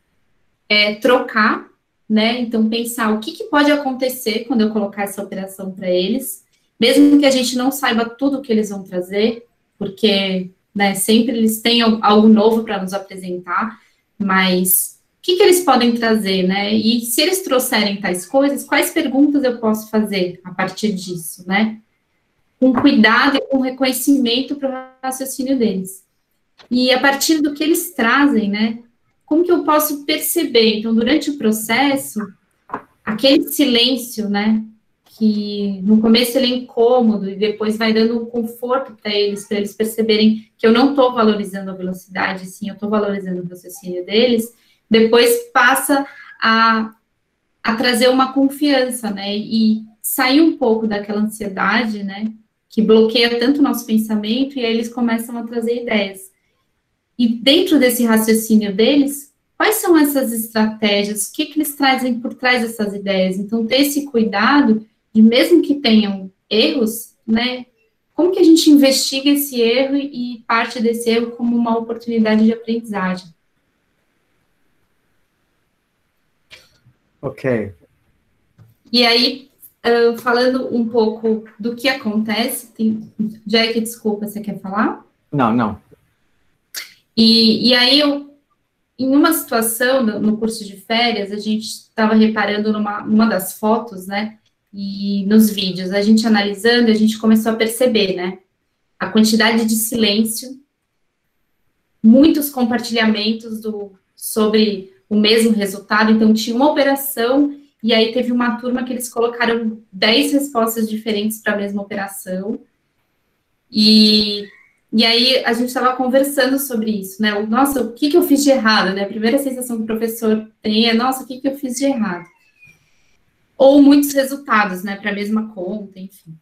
é trocar, né? Então, pensar o que pode acontecer quando eu colocar essa operação para eles, mesmo que a gente não saiba tudo que eles vão trazer, porque, né, sempre eles têm algo novo para nos apresentar, mas o que eles podem trazer, né? E se eles trouxerem tais coisas, quais perguntas eu posso fazer a partir disso, né? Com cuidado e com reconhecimento para o raciocínio deles. E a partir do que eles trazem, né? Como que eu posso perceber? Então, durante o processo, aquele silêncio, né? Que no começo ele é incômodo e depois vai dando um conforto para eles perceberem que eu não estou valorizando a velocidade, sim, eu estou valorizando o raciocínio deles. Depois passa a trazer uma confiança, né, e sair um pouco daquela ansiedade, né, que bloqueia tanto o nosso pensamento, e aí eles começam a trazer ideias. E dentro desse raciocínio deles, quais são essas estratégias, o que eles trazem por trás dessas ideias? Então, ter esse cuidado, de mesmo que tenham erros, né, como que a gente investiga esse erro e parte desse erro como uma oportunidade de aprendizagem? Ok. E aí, falando um pouco do que acontece, Jack, desculpa, você quer falar? Não. E aí, em uma situação, no curso de férias, a gente estava reparando numa das fotos, né, e nos vídeos, a gente analisando, a gente começou a perceber, né, a quantidade de silêncio, muitos compartilhamentos sobre o mesmo resultado. Então, tinha uma operação, e aí teve uma turma que eles colocaram 10 respostas diferentes para a mesma operação, e aí a gente estava conversando sobre isso, né, nossa, o que eu fiz de errado, né, a primeira sensação que o professor tem é, nossa, o que eu fiz de errado? Ou muitos resultados, né, para a mesma conta, enfim.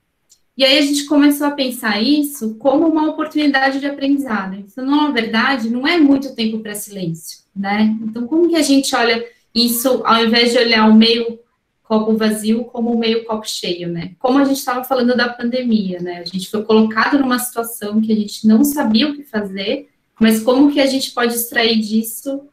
E aí a gente começou a pensar isso como uma oportunidade de aprendizado. Então, na verdade, não é muito tempo para silêncio, né? Então, como que a gente olha isso, ao invés de olhar o meio copo vazio, como o meio copo cheio, né? Como a gente estava falando da pandemia, né? A gente foi colocado numa situação que a gente não sabia o que fazer, mas como que a gente pode extrair disso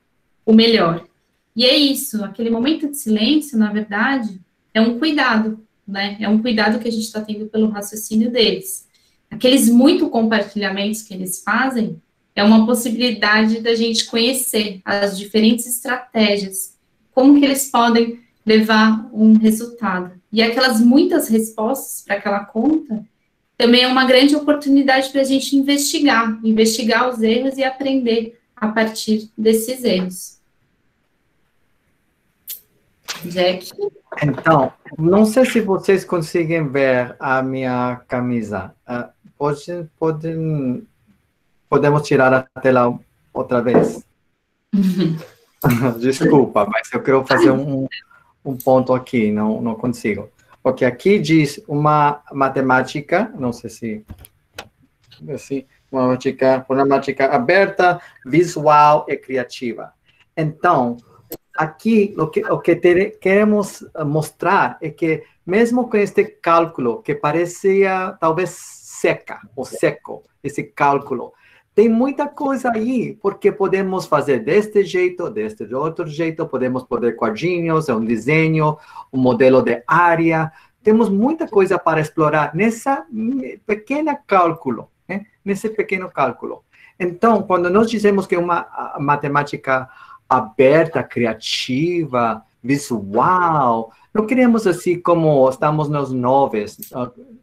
o melhor? E é isso, aquele momento de silêncio, na verdade, é um cuidado, né? É um cuidado que a gente está tendo pelo raciocínio deles. Aqueles muito compartilhamentos que eles fazem é uma possibilidade da gente conhecer as diferentes estratégias, como que eles podem levar um resultado. E aquelas muitas respostas para aquela conta também é uma grande oportunidade para a gente investigar os erros e aprender a partir desses erros. Jack? Então, não sei se vocês conseguem ver a minha camisa. Podemos tirar a tela outra vez? Desculpa, mas eu quero fazer um ponto aqui, não consigo. Porque aqui diz uma matemática, não sei se uma matemática aberta, visual e criativa. Então, aqui o que queremos mostrar é que mesmo com este cálculo que parecia talvez seco, esse cálculo, tem muita coisa aí, porque podemos fazer deste jeito, deste outro jeito, podemos fazer quadrinhos, um desenho, um modelo de área. Temos muita coisa para explorar nessa pequena cálculo, né? Nesse pequeno cálculo. Então, quando nós dizemos que é uma matemática aberta, criativa, visual, não queremos assim como estamos nos nuvens,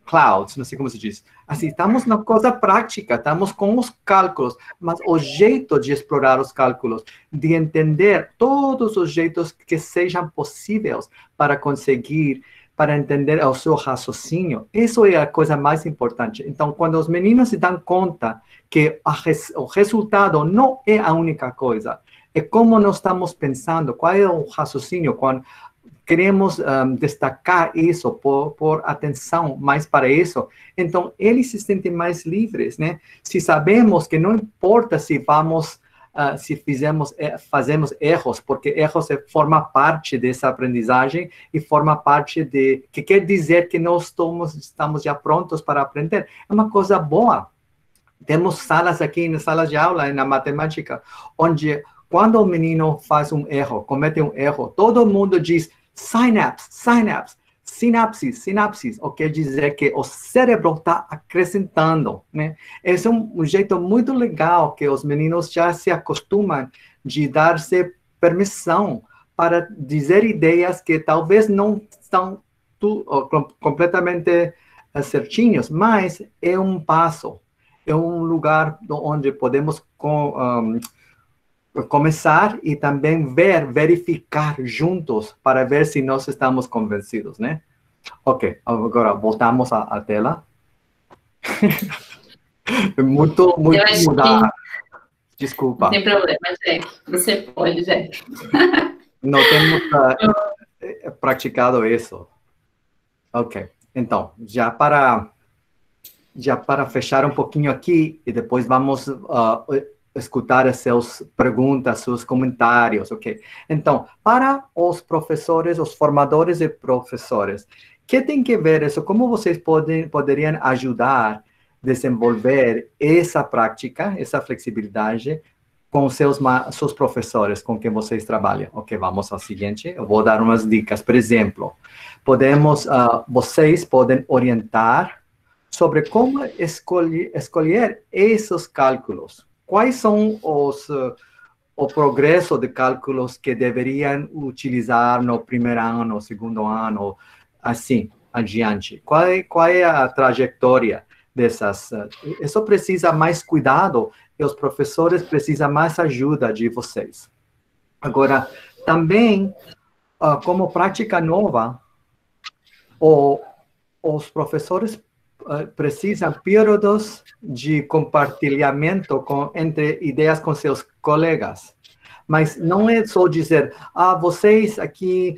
clouds, não sei como se diz. Assim, estamos na coisa prática, estamos com os cálculos, mas o jeito de explorar os cálculos, de entender todos os jeitos que sejam possíveis para conseguir, para entender o seu raciocínio, isso é a coisa mais importante. Então, quando os meninos se dão conta que o resultado não é a única coisa, é como nós estamos pensando, qual é o raciocínio, quando queremos destacar isso, por atenção mais para isso, então eles se sentem mais livres, né? Se sabemos que não importa se fazemos erros, porque erros forma parte dessa aprendizagem e forma parte que quer dizer que nós estamos já prontos para aprender. É uma coisa boa. Temos salas aqui, salas de aula na matemática, onde quando o menino faz um erro, comete um erro, todo mundo diz sinapses, o que quer dizer que o cérebro está acrescentando, né? Esse é um jeito muito legal que os meninos já se acostumam de dar-se permissão para dizer ideias que talvez não estão completamente certinhos, mas é um passo, é um lugar onde podemos começar e também verificar juntos para ver se nós estamos convencidos, né? Ok, agora voltamos à tela. muito mudar. Desculpa. Não tem problema, Jack. Você pode, Jack. Não temos praticado isso. Ok, então, já para fechar um pouquinho aqui e depois vamos escutar as suas perguntas, seus comentários, ok? Então, para os professores, os formadores e professores, que tem que ver isso? Como vocês poderiam ajudar a desenvolver essa prática, essa flexibilidade com seus professores com quem vocês trabalham? Ok, vamos ao seguinte, eu vou dar umas dicas. Por exemplo, vocês podem orientar sobre como escolher esses cálculos. Quais são o progresso de cálculos que deveriam utilizar no primeiro ano, no segundo ano, assim, adiante? Qual é a trajetória dessas? Isso precisa mais cuidado e os professores precisam mais ajuda de vocês. Agora, também, como prática nova, os professores precisam períodos de compartilhamento entre ideias com seus colegas. Mas não é só dizer, vocês aqui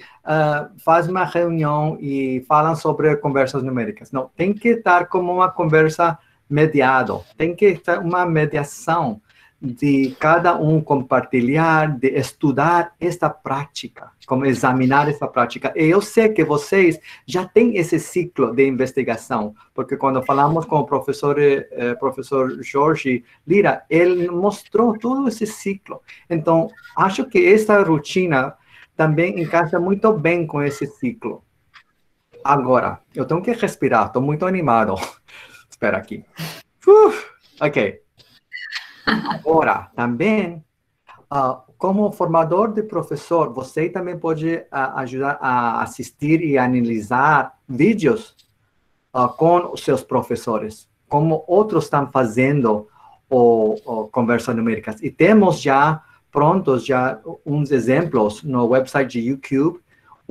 fazem uma reunião e falam sobre conversas numéricas. Não, tem que estar como uma conversa mediada. Tem que ter uma mediação de cada um compartilhar, de estudar esta prática, como examinar essa prática. E eu sei que vocês já têm esse ciclo de investigação, porque quando falamos com o professor Jorge Lira, ele mostrou todo esse ciclo. Então, acho que essa rotina também encaixa muito bem com esse ciclo. Agora, eu tenho que respirar, estou muito animado. Espera aqui. Ok. Agora, também, como formador de professor, você também pode ajudar a assistir e analisar vídeos com os seus professores, como outros estão fazendo conversas numéricas. E temos já prontos uns exemplos no website de YouTube.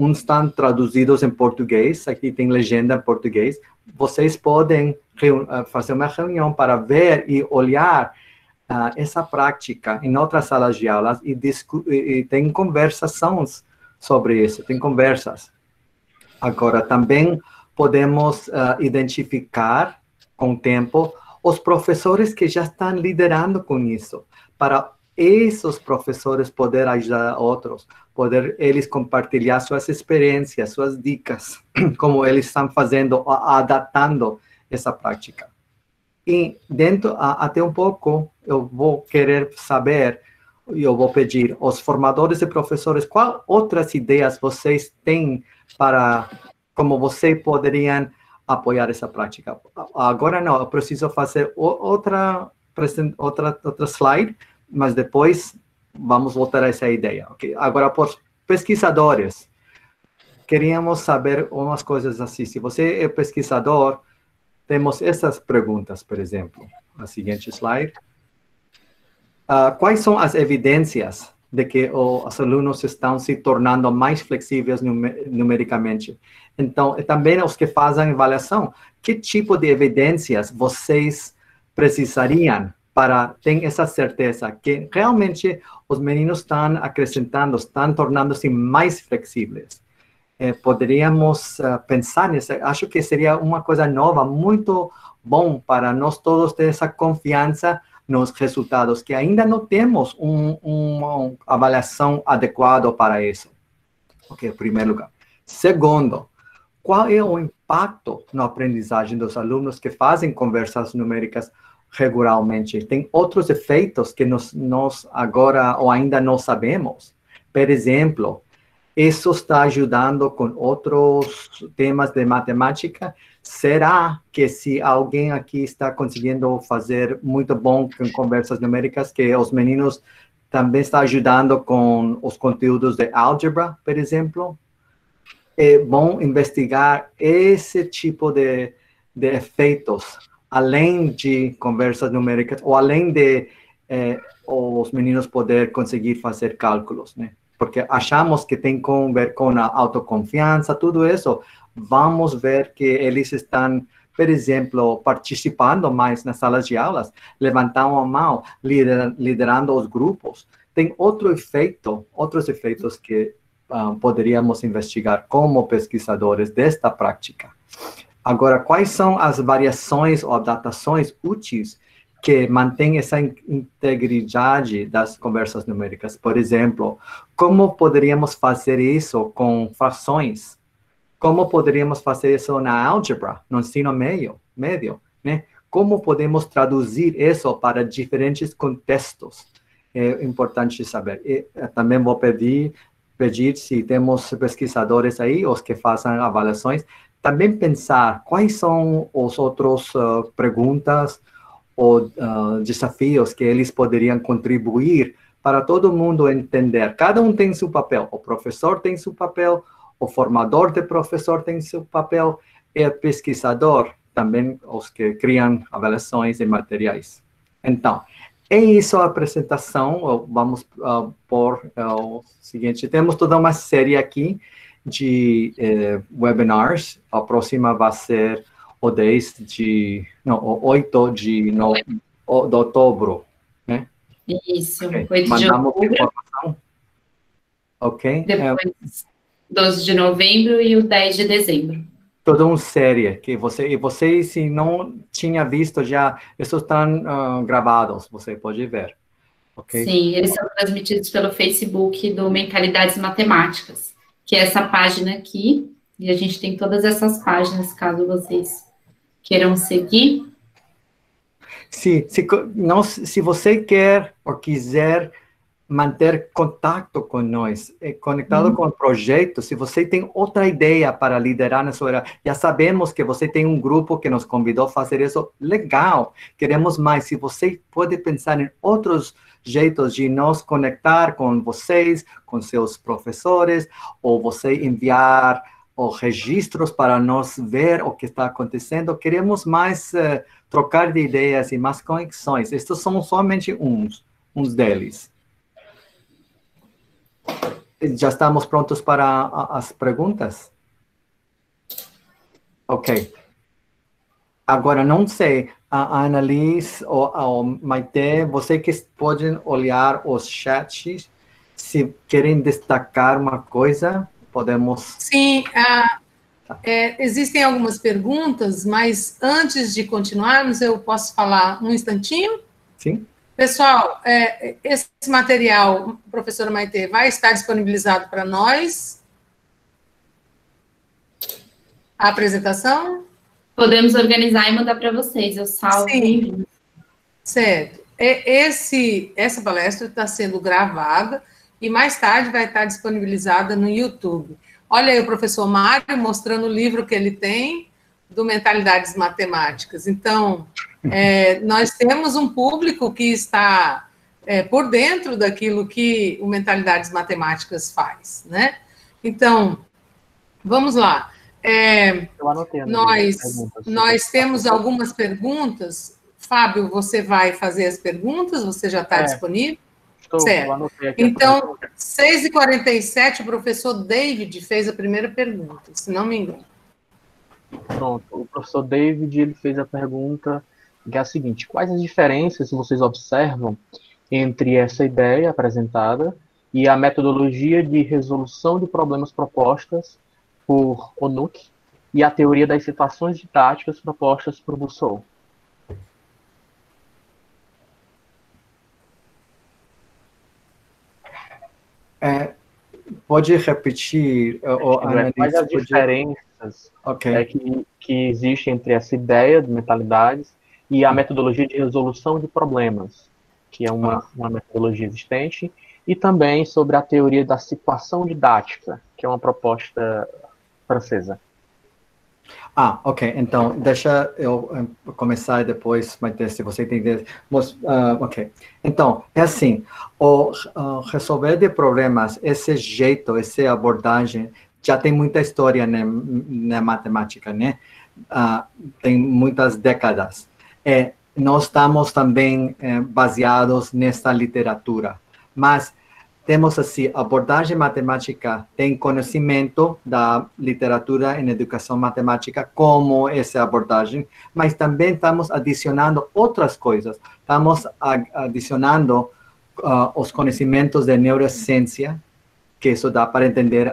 Uns estão traduzidos em português, aqui tem legenda em português. Vocês podem fazer uma reunião para ver e olhar essa prática em outras salas de aulas e tem conversações sobre isso, tem conversas. Agora, também podemos identificar com o tempo os professores que já estão liderando com isso, para esses professores poder ajudar outros, poder eles compartilhar suas experiências, suas dicas, como eles estão fazendo, adaptando essa prática. E dentro, até um pouco, eu vou querer saber, eu vou pedir aos formadores e professores, quais outras ideias vocês têm para como vocês poderiam apoiar essa prática. Agora não, eu preciso fazer outra slide, mas depois vamos voltar a essa ideia. Okay? Agora, por pesquisadores, queríamos saber umas coisas assim. Se você é pesquisador, temos essas perguntas, por exemplo. A seguinte slide. Quais são as evidências de que os alunos estão se tornando mais flexíveis numericamente? Então, também os que fazem avaliação, que tipo de evidências vocês precisariam para ter essa certeza que realmente os meninos estão acrescentando, estão tornando-se mais flexíveis? Poderíamos pensar nisso. Acho que seria uma coisa nova, muito bom para nós todos ter essa confiança nos resultados, que ainda não temos uma avaliação adequada para isso. Ok, em primeiro lugar. Segundo, qual é o impacto na aprendizagem dos alunos que fazem conversas numéricas regularmente? Tem outros efeitos que nós agora ou ainda não sabemos. Por exemplo, isso está ajudando com outros temas de matemática? Será que se alguém aqui está conseguindo fazer muito bom com conversas numéricas, que os meninos também estão ajudando com os conteúdos de álgebra, por exemplo? É bom investigar esse tipo de efeitos, além de conversas numéricas, ou além de os meninos poder conseguir fazer cálculos, né? Porque achamos que tem que ver com a autoconfiança, tudo isso. Vamos ver que eles estão, por exemplo, participando mais nas salas de aulas, levantando a mão, liderando os grupos. Tem outros efeitos que poderíamos investigar como pesquisadores desta prática. Agora, quais são as variações ou adaptações úteis que mantém essa integridade das conversas numéricas? Por exemplo, como poderíamos fazer isso com frações? Como poderíamos fazer isso na álgebra, no ensino médio, né? Como podemos traduzir isso para diferentes contextos? É importante saber. E também vou pedir se temos pesquisadores aí, os que façam avaliações, também pensar quais são as outras perguntas ou desafios que eles poderiam contribuir para todo mundo entender. Cada um tem seu papel. O professor tem seu papel, o formador de professor tem seu papel, e o pesquisador, também os que criam avaliações e materiais. Então, é isso a apresentação. Vamos por o seguinte. Temos toda uma série aqui de webinars. A próxima vai ser o 8 de outubro, né? Isso, okay. 8 de outubro. Informação. Ok. Depois, 12 de novembro e o 10 de dezembro. Toda uma série que você, se não tinha visto já, esses estão gravados, você pode ver. Okay? Sim, eles são transmitidos pelo Facebook do Mentalidades Matemáticas, que é essa página aqui, e a gente tem todas essas páginas, caso vocês queiram seguir. Se você quer ou quiser manter contato com nós, conectado com o projeto. Se você tem outra ideia para liderar na sua área, já sabemos que você tem um grupo que nos convidou a fazer isso, legal, queremos mais. Se você pode pensar em outros jeitos de nos conectar com vocês, com seus professores, ou você enviar os registros para nós ver o que está acontecendo, queremos mais trocar de ideias e mais conexões. Estes são somente uns deles. Já estamos prontos para as perguntas? Ok. Agora, não sei, a Annalise ou Maite, vocês que podem olhar os chats, se querem destacar uma coisa, podemos... Sim, existem algumas perguntas, mas antes de continuarmos, eu posso falar um instantinho? Sim. Pessoal, esse material, professora Maite, vai estar disponibilizado para nós? A apresentação? Podemos organizar e mandar para vocês, eu salvo. Sim, certo. Essa palestra está sendo gravada e mais tarde vai estar disponibilizada no YouTube. Olha aí o professor Mário mostrando o livro que ele tem do Mentalidades Matemáticas. Então, nós temos um público que está por dentro daquilo que o Mentalidades Matemáticas faz, né? Então, vamos lá. Eu anotei, Nós temos algumas perguntas. Fábio, você vai fazer as perguntas? Você já está disponível? Certo. Então, 6h47, o professor David fez a primeira pergunta, se não me engano. Pronto, o professor David ele fez a pergunta que é a seguinte: quais as diferenças vocês observam entre essa ideia apresentada e a metodologia de resolução de problemas propostas por Onuk e a teoria das situações didáticas propostas por Rousseau? Pode repetir? Quais as diferenças que existem entre essa ideia de mentalidades e a metodologia de resolução de problemas, que é uma metodologia existente, e também sobre a teoria da situação didática, que é uma proposta francesa. Ok. Então, deixa eu começar e depois, Maite, se você entender. Ok. Então, é assim, resolver de problemas, esse jeito, essa abordagem, já tem muita história na matemática, né? Tem muitas décadas. Nós estamos também baseados nessa literatura, mas temos assim, abordagem matemática tem conhecimento da literatura em educação matemática como essa abordagem, mas também estamos adicionando outras coisas. Estamos adicionando os conhecimentos de neurociência, que isso dá para entender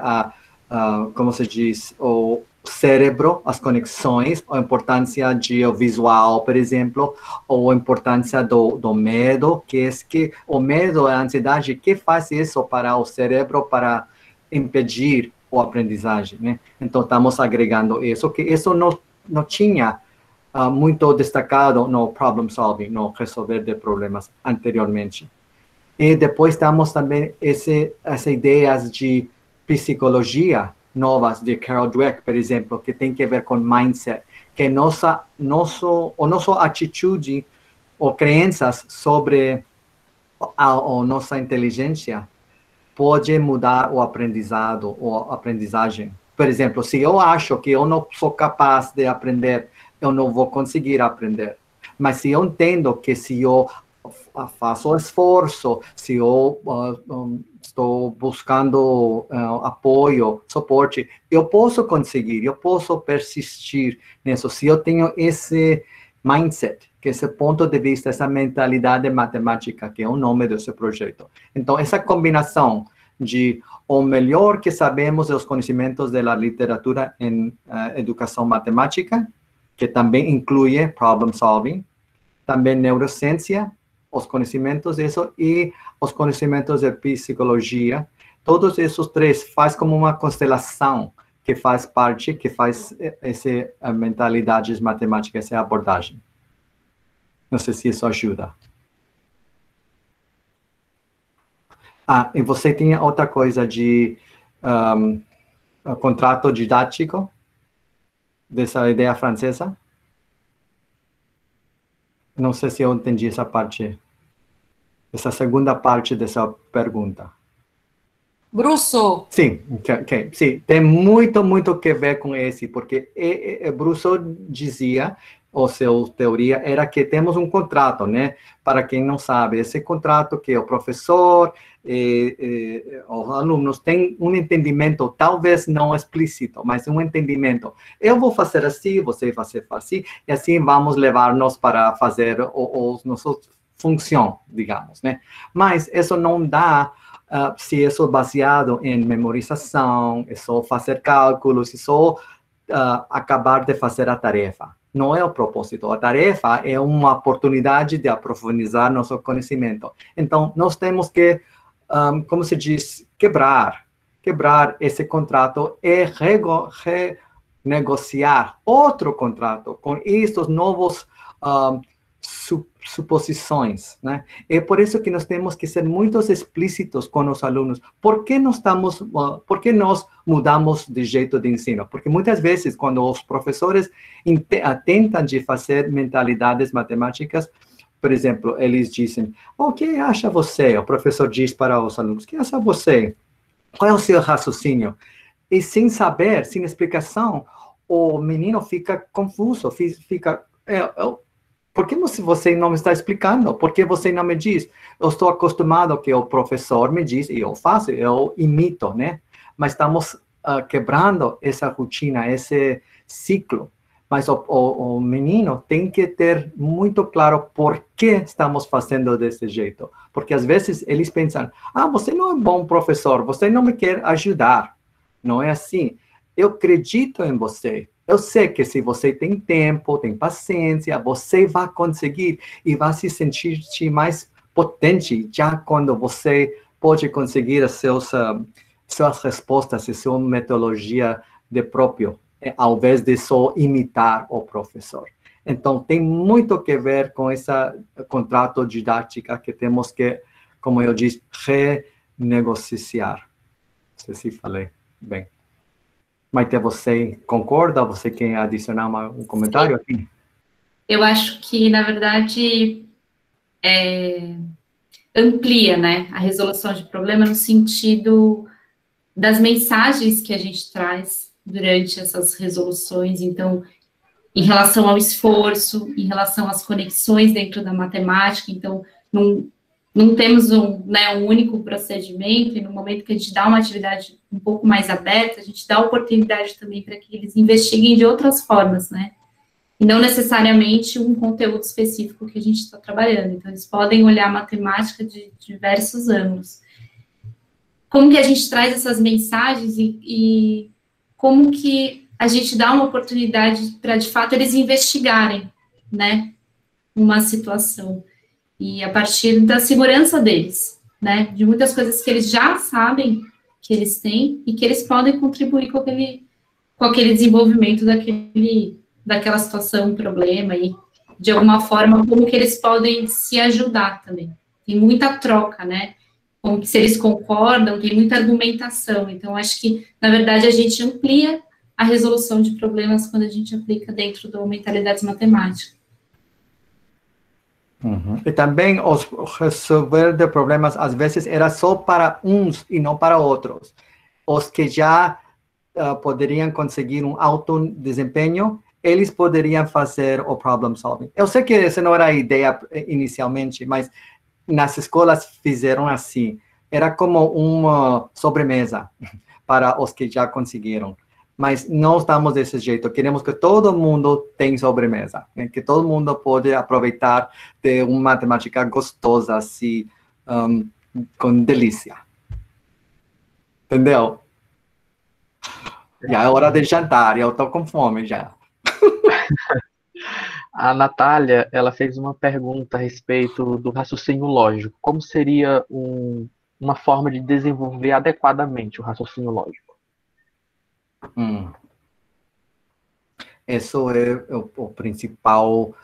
como se diz, o cérebro, as conexões, a importância de visual, por exemplo, ou a importância do medo, que é que o medo, a ansiedade, que faz isso para o cérebro para impedir a aprendizagem, né? Então, estamos agregando isso, que isso não tinha muito destacado no problem solving, no resolver de problemas anteriormente. E depois temos também essas ideias de psicologia novas de Carol Dweck, por exemplo, que tem que ver com mindset, que nossa atitude ou crenças sobre a nossa inteligência pode mudar o aprendizado ou aprendizagem. Por exemplo, se eu acho que eu não sou capaz de aprender, eu não vou conseguir aprender. Mas se eu entendo que se eu faço esforço, se eu estou buscando apoio, suporte, eu posso conseguir, eu posso persistir nisso. Se eu tenho esse mindset, que é esse ponto de vista, essa mentalidade matemática, que é o nome desse projeto. Então, essa combinação de o melhor que sabemos dos conhecimentos da literatura em educação matemática, que também inclui problem solving, também neurociência, os conhecimentos disso e os conhecimentos de psicologia. Todos esses três faz como uma constelação que faz parte, que faz essa mentalidade matemática, essa abordagem. Não sei se isso ajuda. Ah, e você tinha outra coisa de contrato didático? Dessa ideia francesa? Não sei se eu entendi essa parte. Essa segunda parte dessa pergunta. Brousseau. Sim, sim, tem muito que ver com esse, porque Brousseau dizia, ou sua teoria era que temos um contrato, né? Para quem não sabe, esse contrato que o professor os alunos têm um entendimento, talvez não explícito, mas um entendimento. Eu vou fazer assim, você vai fazer assim, e assim vamos levar-nos para fazer nossa função, digamos, né? Mas isso não dá se é só baseado em memorização, é só fazer cálculos, é só acabar de fazer a tarefa. Não é o propósito. A tarefa é uma oportunidade de aprofundar nosso conhecimento. Então, nós temos que, como se diz, quebrar esse contrato e renegociar outro contrato com esses novos suposições, né? É por isso que nós temos que ser muito explícitos com os alunos. Por que nós mudamos de jeito de ensino? Porque muitas vezes, quando os professores tentam de fazer mentalidades matemáticas, por exemplo, eles dizem, o que acha você? O professor diz para os alunos, o que acha você? Qual é o seu raciocínio? E sem saber, sem explicação, o menino fica confuso, fica... Por que você não me está explicando? Por que você não me diz? Eu estou acostumado que o professor me diz e eu faço, eu imito, né? Mas estamos quebrando essa rotina, esse ciclo. Mas o menino tem que ter muito claro por que estamos fazendo desse jeito. Porque às vezes eles pensam, você não é bom professor, você não me quer ajudar. Não é assim. Eu acredito em você. Eu sei que se você tem tempo, tem paciência, você vai conseguir e vai se sentir mais potente já quando você pode conseguir as suas respostas e sua metodologia de próprio, ao invés de só imitar o professor. Então, tem muito que ver com esse contrato didático que temos que, como eu disse, renegociar. Não sei se falei bem. Maite, você concorda? Você quer adicionar um comentário aqui? Eu acho que, na verdade, amplia, né, a resolução de problema no sentido das mensagens que a gente traz durante essas resoluções. Então, em relação ao esforço, em relação às conexões dentro da matemática. Então, não temos um único procedimento, e no momento que a gente dá uma atividade um pouco mais aberta, a gente dá oportunidade também para que eles investiguem de outras formas, né? E não necessariamente um conteúdo específico que a gente está trabalhando. Então, eles podem olhar a matemática de diversos ângulos. Como que a gente traz essas mensagens e como que a gente dá uma oportunidade para, de fato, eles investigarem, né, uma situação. E a partir da segurança deles, né, de muitas coisas que eles já sabem que eles têm e que eles podem contribuir com aquele desenvolvimento daquela situação, problema, e de alguma forma, como que eles podem se ajudar também. Tem muita troca, né, como que se eles concordam, tem muita argumentação. Então, acho que, na verdade, a gente amplia a resolução de problemas quando a gente aplica dentro do Mentalidades Matemáticas. Uhum. E também resolver de problemas, às vezes, era só para uns e não para outros. Os que já poderiam conseguir um alto desempenho, eles poderiam fazer o problem solving. Eu sei que essa não era a ideia inicialmente, mas nas escolas fizeram assim. Era como uma sobremesa para os que já conseguiram. Mas não estamos desse jeito. Queremos que todo mundo tenha sobremesa, né? Que todo mundo pode aproveitar de uma matemática gostosa, assim, com delícia. Entendeu? Já é hora de jantar, eu estou com fome já. A Natália, ela fez uma pergunta a respeito do raciocínio lógico. Como seria uma forma de desenvolver adequadamente o raciocínio lógico? Esse é o principal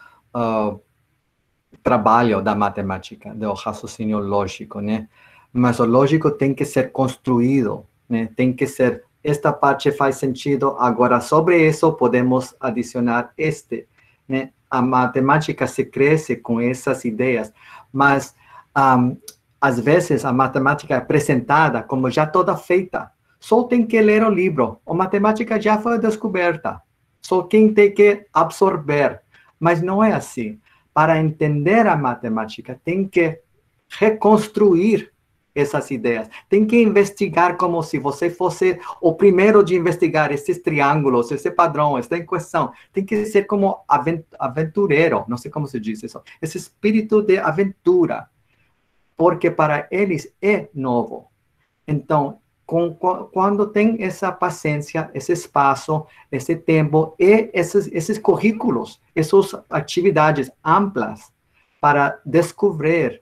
trabalho da matemática, do raciocínio lógico, né? mas o lógico tem que ser construído, né? Tem que ser, esta parte faz sentido, agora sobre isso podemos adicionar né? A matemática se cresce com essas ideias, mas às vezes a matemática é apresentada como já toda feita. Só tem que ler o livro. A matemática já foi descoberta. Só quem tem que absorver. Mas não é assim. Para entender a matemática, tem que reconstruir essas ideias. Tem que investigar como se você fosse o primeiro de investigar esses triângulos, esse padrão, essa equação. Tem que ser como aventureiro, não sei como se diz isso. Esse espírito de aventura. Porque para eles é novo. Então, quando tem essa paciência, esse espaço, esse tempo e esses currículos, essas atividades amplas para descobrir,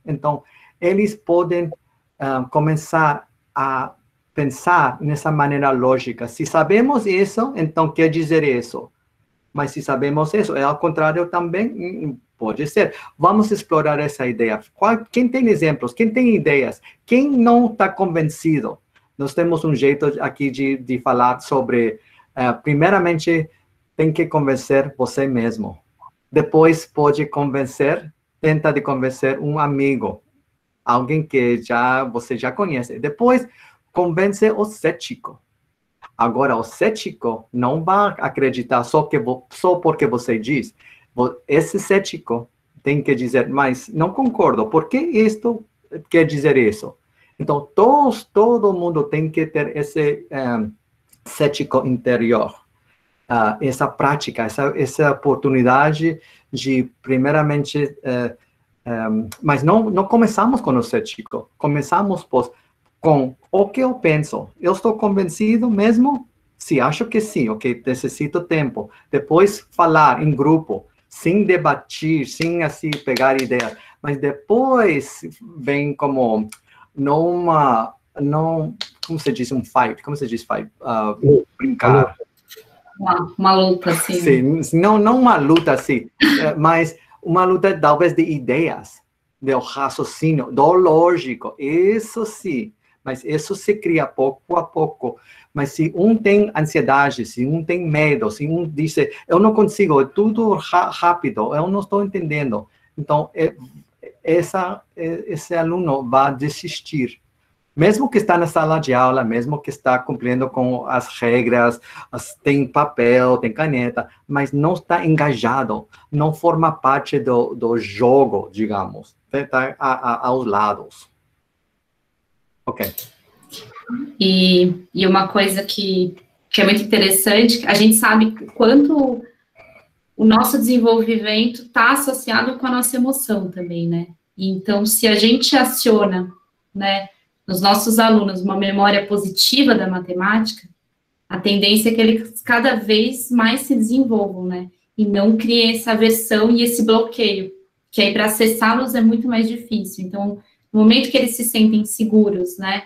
então, eles podem começar a pensar nessa maneira lógica. Se sabemos isso, então quer dizer isso. Mas se sabemos isso, é ao contrário também, pode ser. Vamos explorar essa ideia. Quem tem exemplos? Quem tem ideias? Quem não está convencido? Nós temos um jeito aqui de falar sobre, primeiramente, tem que convencer você mesmo. Depois pode tenta de convencer um amigo, alguém que você já conhece. Depois, convence o cético. Agora, o cético não vai acreditar só porque você diz. Esse cético tem que dizer, mas não concordo. Por que isto quer dizer isso? Então, todo mundo tem que ter esse cético interior. Essa prática, essa oportunidade de, primeiramente, mas não começamos com o cético. Começamos com o que eu penso. Eu estou convencido mesmo? Se acho que sim, ok, necessito tempo. Depois falar em grupo, sem debater, sem assim pegar ideias. Mas depois vem como como se diz um fight? Como se diz fight? Brincar. Uma luta, assim. Sim, não uma luta assim, mas uma luta talvez de ideias, do raciocínio, do lógico, isso sim. Mas isso se cria pouco a pouco. Mas se um tem ansiedade, se um tem medo, se um diz, eu não consigo, é tudo rápido, eu não estou entendendo. Então, esse aluno vai desistir. Mesmo que está na sala de aula, mesmo que está cumprindo com as regras, tem papel, tem caneta, mas não está engajado, não forma parte do jogo, digamos. Está aos lados. Ok. E uma coisa que é muito interessante, a gente sabe quanto o nosso desenvolvimento está associado com a nossa emoção também, né? Então, se a gente aciona, né, nos nossos alunos uma memória positiva da matemática, a tendência é que eles cada vez mais se desenvolvam, né? E não criem essa aversão e esse bloqueio, que aí para acessá-los é muito mais difícil. Então, no momento que eles se sentem seguros, né,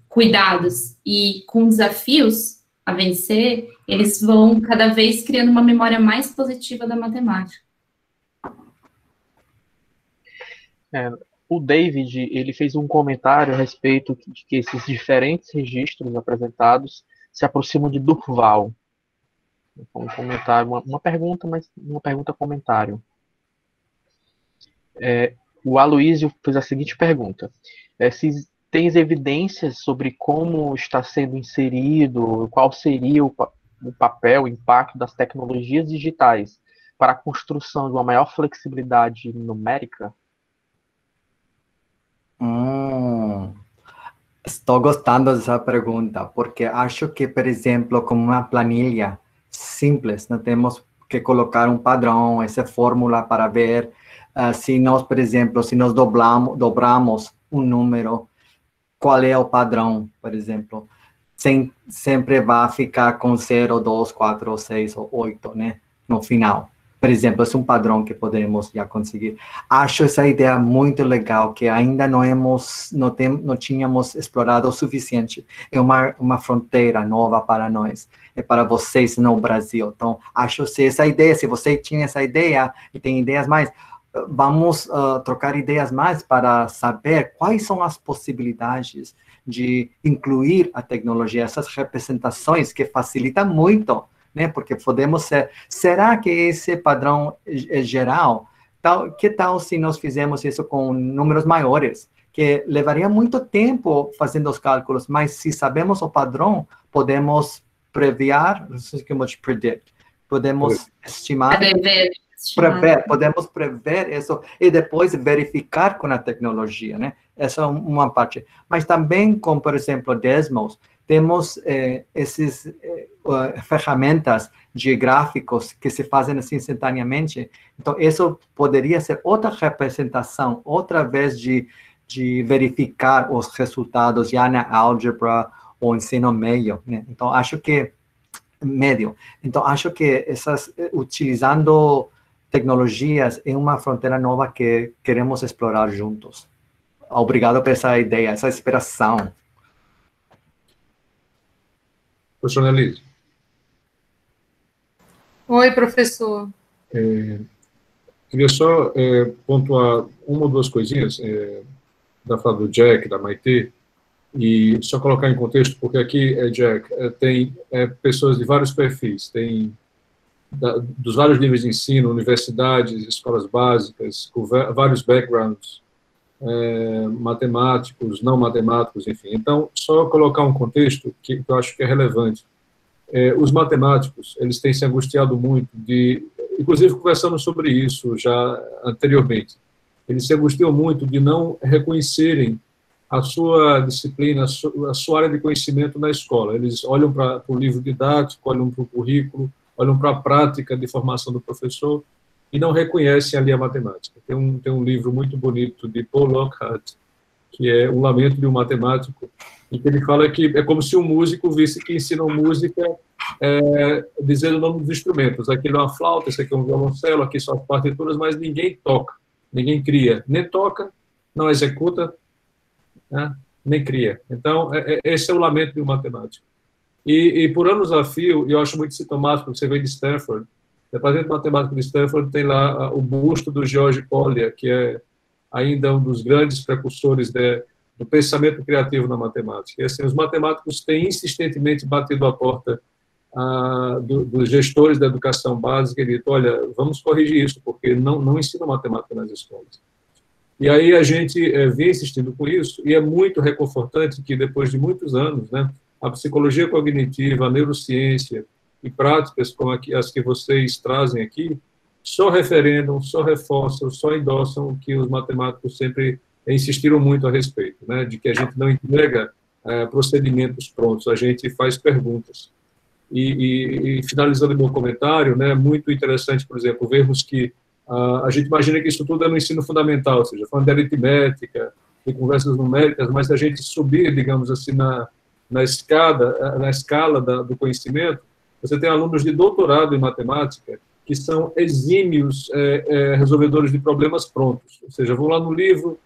cuidados e com desafios a vencer, eles vão cada vez criando uma memória mais positiva da matemática. O David, ele fez um comentário a respeito de que esses diferentes registros apresentados se aproximam de Durkheim. Um comentário, uma pergunta, mas uma pergunta-comentário. O Aloísio fez a seguinte pergunta. Se tens evidências sobre como está sendo inserido, qual seria o papel, o impacto das tecnologias digitais para a construção de uma maior flexibilidade numérica? Estou gostando dessa pergunta, porque acho que, por exemplo, como uma planilha simples, não temos que colocar um padrão, essa fórmula para ver se nós, por exemplo, se nós dobramos um número, qual é o padrão, por exemplo. Sempre vai ficar com 0, 2, 4, 6 ou 8, né, no final. Por exemplo, esse é um padrão que podemos já conseguir. Acho essa ideia muito legal, que ainda não tínhamos explorado o suficiente. É uma fronteira nova para nós, é para vocês no Brasil. Então, acho que essa ideia, se você tinha essa ideia e tem ideias mais, vamos trocar ideias mais para saber quais são as possibilidades de incluir a tecnologia, essas representações que facilitam muito, né? Porque podemos ser... Será que esse padrão é geral? Que tal se nós fizermos isso com números maiores? Que levaria muito tempo fazendo os cálculos, mas se sabemos o padrão, podemos prever, não sei como predict, podemos estimar... podemos prever isso e depois verificar com a tecnologia, né? Essa é uma parte. Mas também, como, por exemplo, Desmos, temos essas ferramentas de gráficos que se fazem assim instantaneamente. Então, isso poderia ser outra representação, outra vez de verificar os resultados já na álgebra ou ensino médio, né? Então, acho que utilizando tecnologias é uma fronteira nova que queremos explorar juntos. Obrigado por essa ideia, essa inspiração. Professora Annelise. Oi, professor. Queria só pontuar uma ou duas coisinhas da fala do Jack, da Maitê, e só colocar em contexto, porque aqui, Jack, tem pessoas de vários perfis, tem dos vários níveis de ensino, universidades, escolas básicas, com vários backgrounds, matemáticos, não matemáticos, enfim. Então, só colocar um contexto que eu acho que é relevante. Os matemáticos, eles têm se angustiado muito inclusive conversamos sobre isso já anteriormente, eles se angustiam muito de não reconhecerem a sua disciplina, a sua área de conhecimento na escola. Eles olham para o livro didático, olham para o currículo, olham para a prática de formação do professor e não reconhecem ali a matemática. Tem um livro muito bonito de Paul Lockhart, que é Um Lamento de um Matemático, em que ele fala que é como se um músico visse que ensina música dizendo o nome dos instrumentos. Aqui é uma flauta, esse aqui é um violoncelo, aqui são as partituras, mas ninguém toca, ninguém cria. Nem toca, não executa, né? Nem cria. Então, esse é o lamento de um matemático. E por anos a fio, eu acho muito sintomático, você vem de Stanford, o departamento de matemática de Stanford tem lá o busto do George Collier, que é ainda um dos grandes precursores do pensamento criativo na matemática. E assim, os matemáticos têm insistentemente batido a porta dos gestores da educação básica e dito, olha, vamos corrigir isso, porque não ensina matemática nas escolas. E aí a gente vem insistindo com isso, e é muito reconfortante que depois de muitos anos, né, a psicologia cognitiva, a neurociência e práticas como as que vocês trazem aqui, só referendam, só reforçam, só endossam o que os matemáticos sempre insistiram muito a respeito, né, de que a gente não entrega procedimentos prontos, a gente faz perguntas. E finalizando meu comentário, né, muito interessante, por exemplo, vermos que a gente imagina que isso tudo é no ensino fundamental, ou seja, falando de aritmética, de conversas numéricas, mas se a gente subir, digamos assim, na escala do conhecimento, você tem alunos de doutorado em matemática que são exímios resolvedores de problemas prontos, ou seja, vão lá no livro,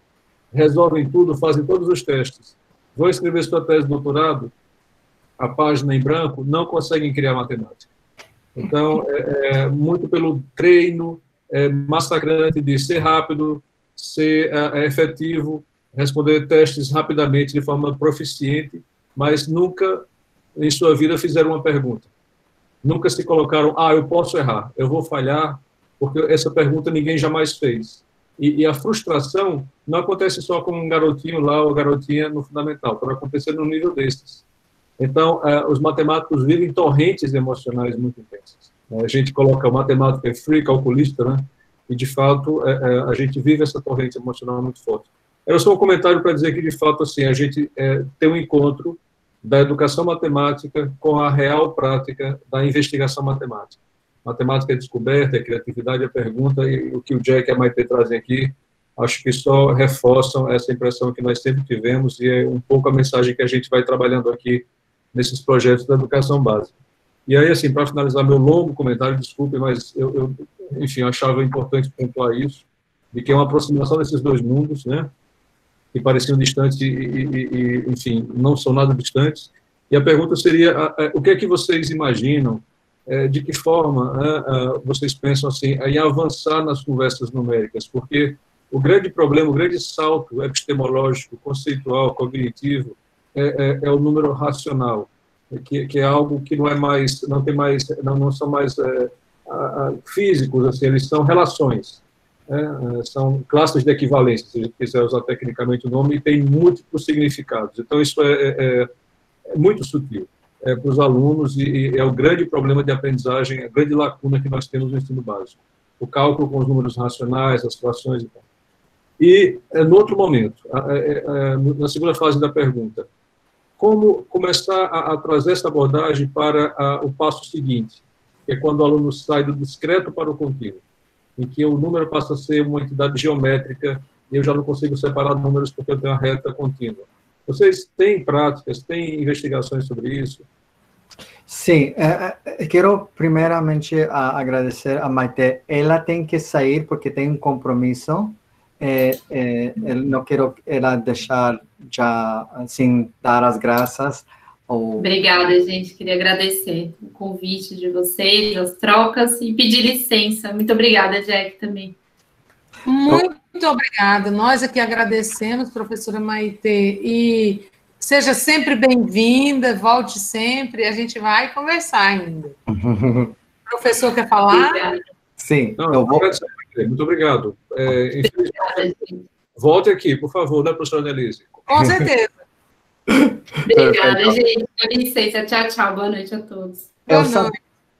resolvem tudo, fazem todos os testes, vão escrever sua tese de doutorado, a página em branco, não conseguem criar matemática. Então, muito pelo treino massacrante de ser rápido, ser efetivo, responder testes rapidamente, de forma proficiente, mas nunca em sua vida fizeram uma pergunta. Nunca se colocaram, eu posso errar, eu vou falhar, porque essa pergunta ninguém jamais fez. E a frustração não acontece só com um garotinho lá ou garotinha no fundamental, pode acontecer no nível desses. Então, os matemáticos vivem torrentes emocionais muito intensas. A gente coloca matemática é free, calculista, né? E, de fato, a gente vive essa torrente emocional muito forte. Era só um comentário para dizer que, de fato, assim, a gente tem um encontro da educação matemática com a real prática da investigação matemática. Matemática é descoberta, a criatividade é pergunta, e o que o Jack e a Maitê trazem aqui, acho que só reforçam essa impressão que nós sempre tivemos, e é um pouco a mensagem que a gente vai trabalhando aqui nesses projetos da educação básica. E aí, assim, para finalizar meu longo comentário, desculpe, mas enfim, eu achava importante pontuar isso, de que é uma aproximação desses dois mundos, né, que pareciam distantes e enfim, não são nada distantes. E a pergunta seria, o que é que vocês imaginam de que forma, né, vocês pensam assim, em avançar nas conversas numéricas, porque o grande problema, o grande salto epistemológico, conceitual, cognitivo, é o número racional, que é algo que não é mais, não são mais físicos, assim, eles são relações, são classes de equivalência, se a gente quiser usar tecnicamente o nome, e tem múltiplos significados. Então, isso é muito sutil para os alunos e é o grande problema de aprendizagem, a grande lacuna que nós temos no ensino básico. O cálculo com os números racionais, as frações e tal. E, no outro momento, na segunda fase da pergunta, como começar a trazer essa abordagem para o passo seguinte, que é quando o aluno sai do discreto para o contínuo, em que o número passa a ser uma entidade geométrica e eu já não consigo separar números porque eu tenho uma reta contínua. Vocês têm práticas, têm investigações sobre isso? Sim, quero primeiramente agradecer a Maite. Ela tem que sair porque tem um compromisso. Não quero ela deixar já sem dar as graças. Obrigada, gente. Queria agradecer o convite de vocês, as trocas e pedir licença. Muito obrigada, Jack, também. Muito obrigada. Nós aqui agradecemos, professora Maite, e seja sempre bem-vinda, volte sempre, a gente vai conversar ainda. O professor quer falar? Obrigada. Sim, Não, eu vou... Muito obrigado. Volte aqui, por favor, né, professora Annelise? Com certeza. Obrigada, gente. Com licença. Tchau, tchau. Boa noite a todos.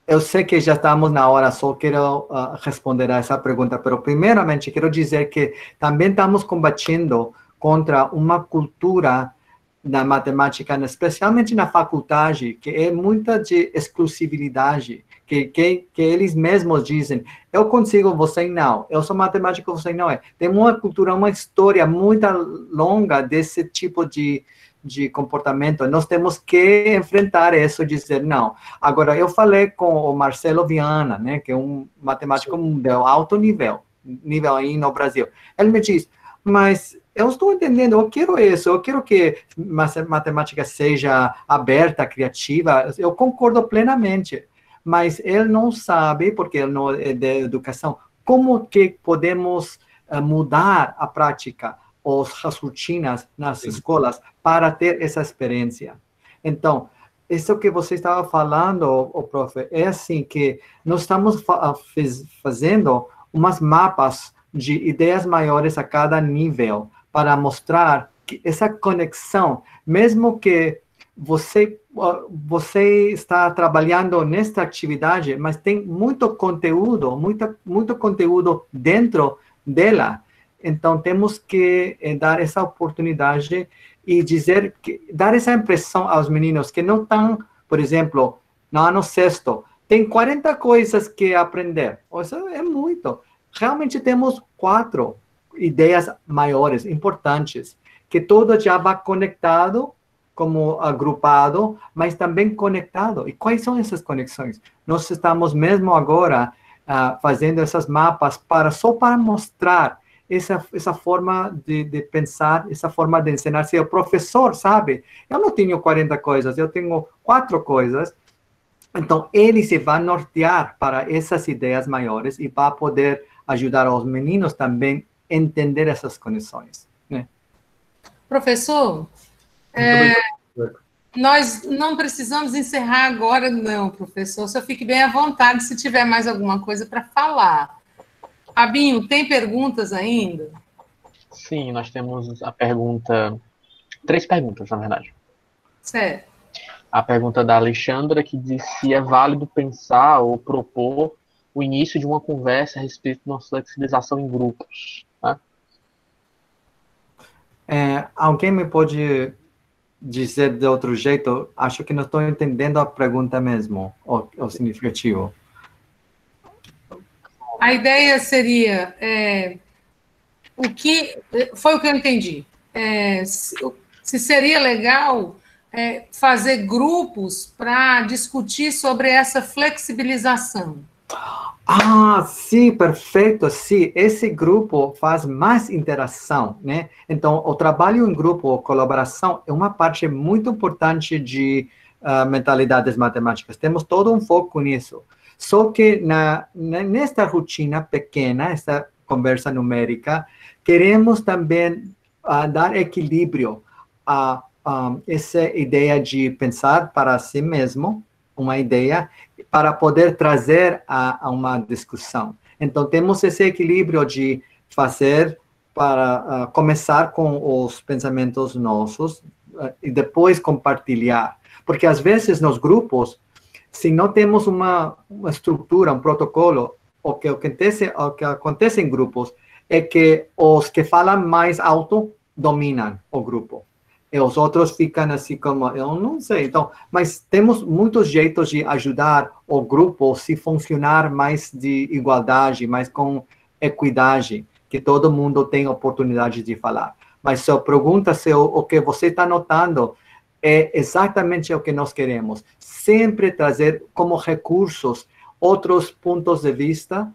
Eu sei que já estamos na hora, só quero responder a essa pergunta, mas primeiramente quero dizer que também estamos combatendo contra uma cultura na matemática, especialmente na faculdade, que é muita de exclusividade, que eles mesmos dizem, eu consigo, você não, eu sou matemático, você não é. Tem uma cultura, uma história muito longa desse tipo de comportamento. Nós temos que enfrentar isso e dizer não. Agora, eu falei com o Marcelo Viana, né, que é um matemático de alto nível aí no Brasil. Ele me diz, mas eu estou entendendo, eu quero isso, eu quero que matemática seja aberta, criativa, eu concordo plenamente, mas ele não sabe, porque ele não é de educação, como que podemos mudar a prática, as rotinas nas escolas para ter essa experiência. Então, isso que você estava falando, prof, é assim que nós estamos fazendo umas mapas de ideias maiores a cada nível para mostrar que essa conexão, mesmo que você está trabalhando nesta atividade, mas tem muito conteúdo dentro dela. Então, temos que dar essa oportunidade e dar essa impressão aos meninos que não estão, por exemplo, no ano sexto, tem 40 coisas que aprender. Isso é muito. Realmente temos 4 ideias maiores, importantes, que todo já vai conectado, como agrupado, mas também conectado. E quais são essas conexões? Nós estamos mesmo agora fazendo esses mapas só para mostrar essa forma de pensar, essa forma de ensinar. Se o professor sabe, eu não tenho 40 coisas, eu tenho 4 coisas, então ele se vai nortear para essas ideias maiores e vai poder ajudar os meninos também a entender essas conexões, né? Professor, nós não precisamos encerrar agora, não, professor. Só fique bem à vontade se tiver mais alguma coisa para falar. Fabinho, tem perguntas ainda? Sim, nós temos a pergunta... 3 perguntas, na verdade. Certo. A pergunta da Alexandra, que diz se é válido pensar ou propor o início de uma conversa a respeito de uma flexibilização em grupos. Tá? Alguém me pode dizer de outro jeito? Acho que não estou entendendo a pergunta mesmo, o significativo. A ideia seria, foi o que eu entendi, se seria legal fazer grupos para discutir sobre essa flexibilização. Sim, perfeito, sim. Esse grupo faz mais interação, né? Então, o trabalho em grupo, a colaboração, é uma parte muito importante de mentalidades matemáticas. Temos todo um foco nisso. Só que nesta rotina pequena, esta conversa numérica, queremos também dar equilíbrio a essa ideia de pensar para si mesmo, uma ideia, para poder trazer a uma discussão. Então, temos esse equilíbrio de fazer para começar com os pensamentos nossos e depois compartilhar. Porque, às vezes, nos grupos, se não temos uma estrutura, um protocolo, o que acontece em grupos é que os que falam mais alto dominam o grupo. E os outros ficam assim como, eu não sei. Então, mas temos muitos jeitos de ajudar o grupo a se funcionar mais de igualdade, mais com equidade, que todo mundo tem oportunidade de falar. Mas se eu pergunto se o que você está notando é exatamente o que nós queremos. Sempre trazer como recursos outros pontos de vista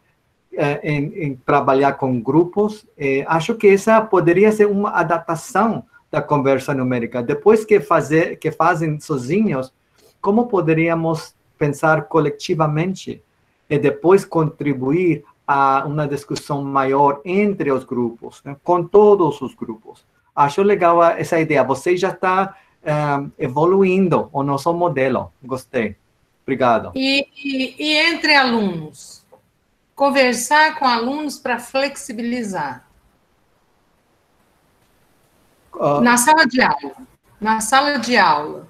em trabalhar com grupos. Acho que essa poderia ser uma adaptação da conversa numérica. Depois que fazem sozinhos, como poderíamos pensar coletivamente e depois contribuir a uma discussão maior entre os grupos, né? Com todos os grupos. Acho legal essa ideia. Você já está evoluindo o nosso modelo. Gostei. Obrigado. E entre alunos? Conversar com alunos para flexibilizar. Na sala de aula,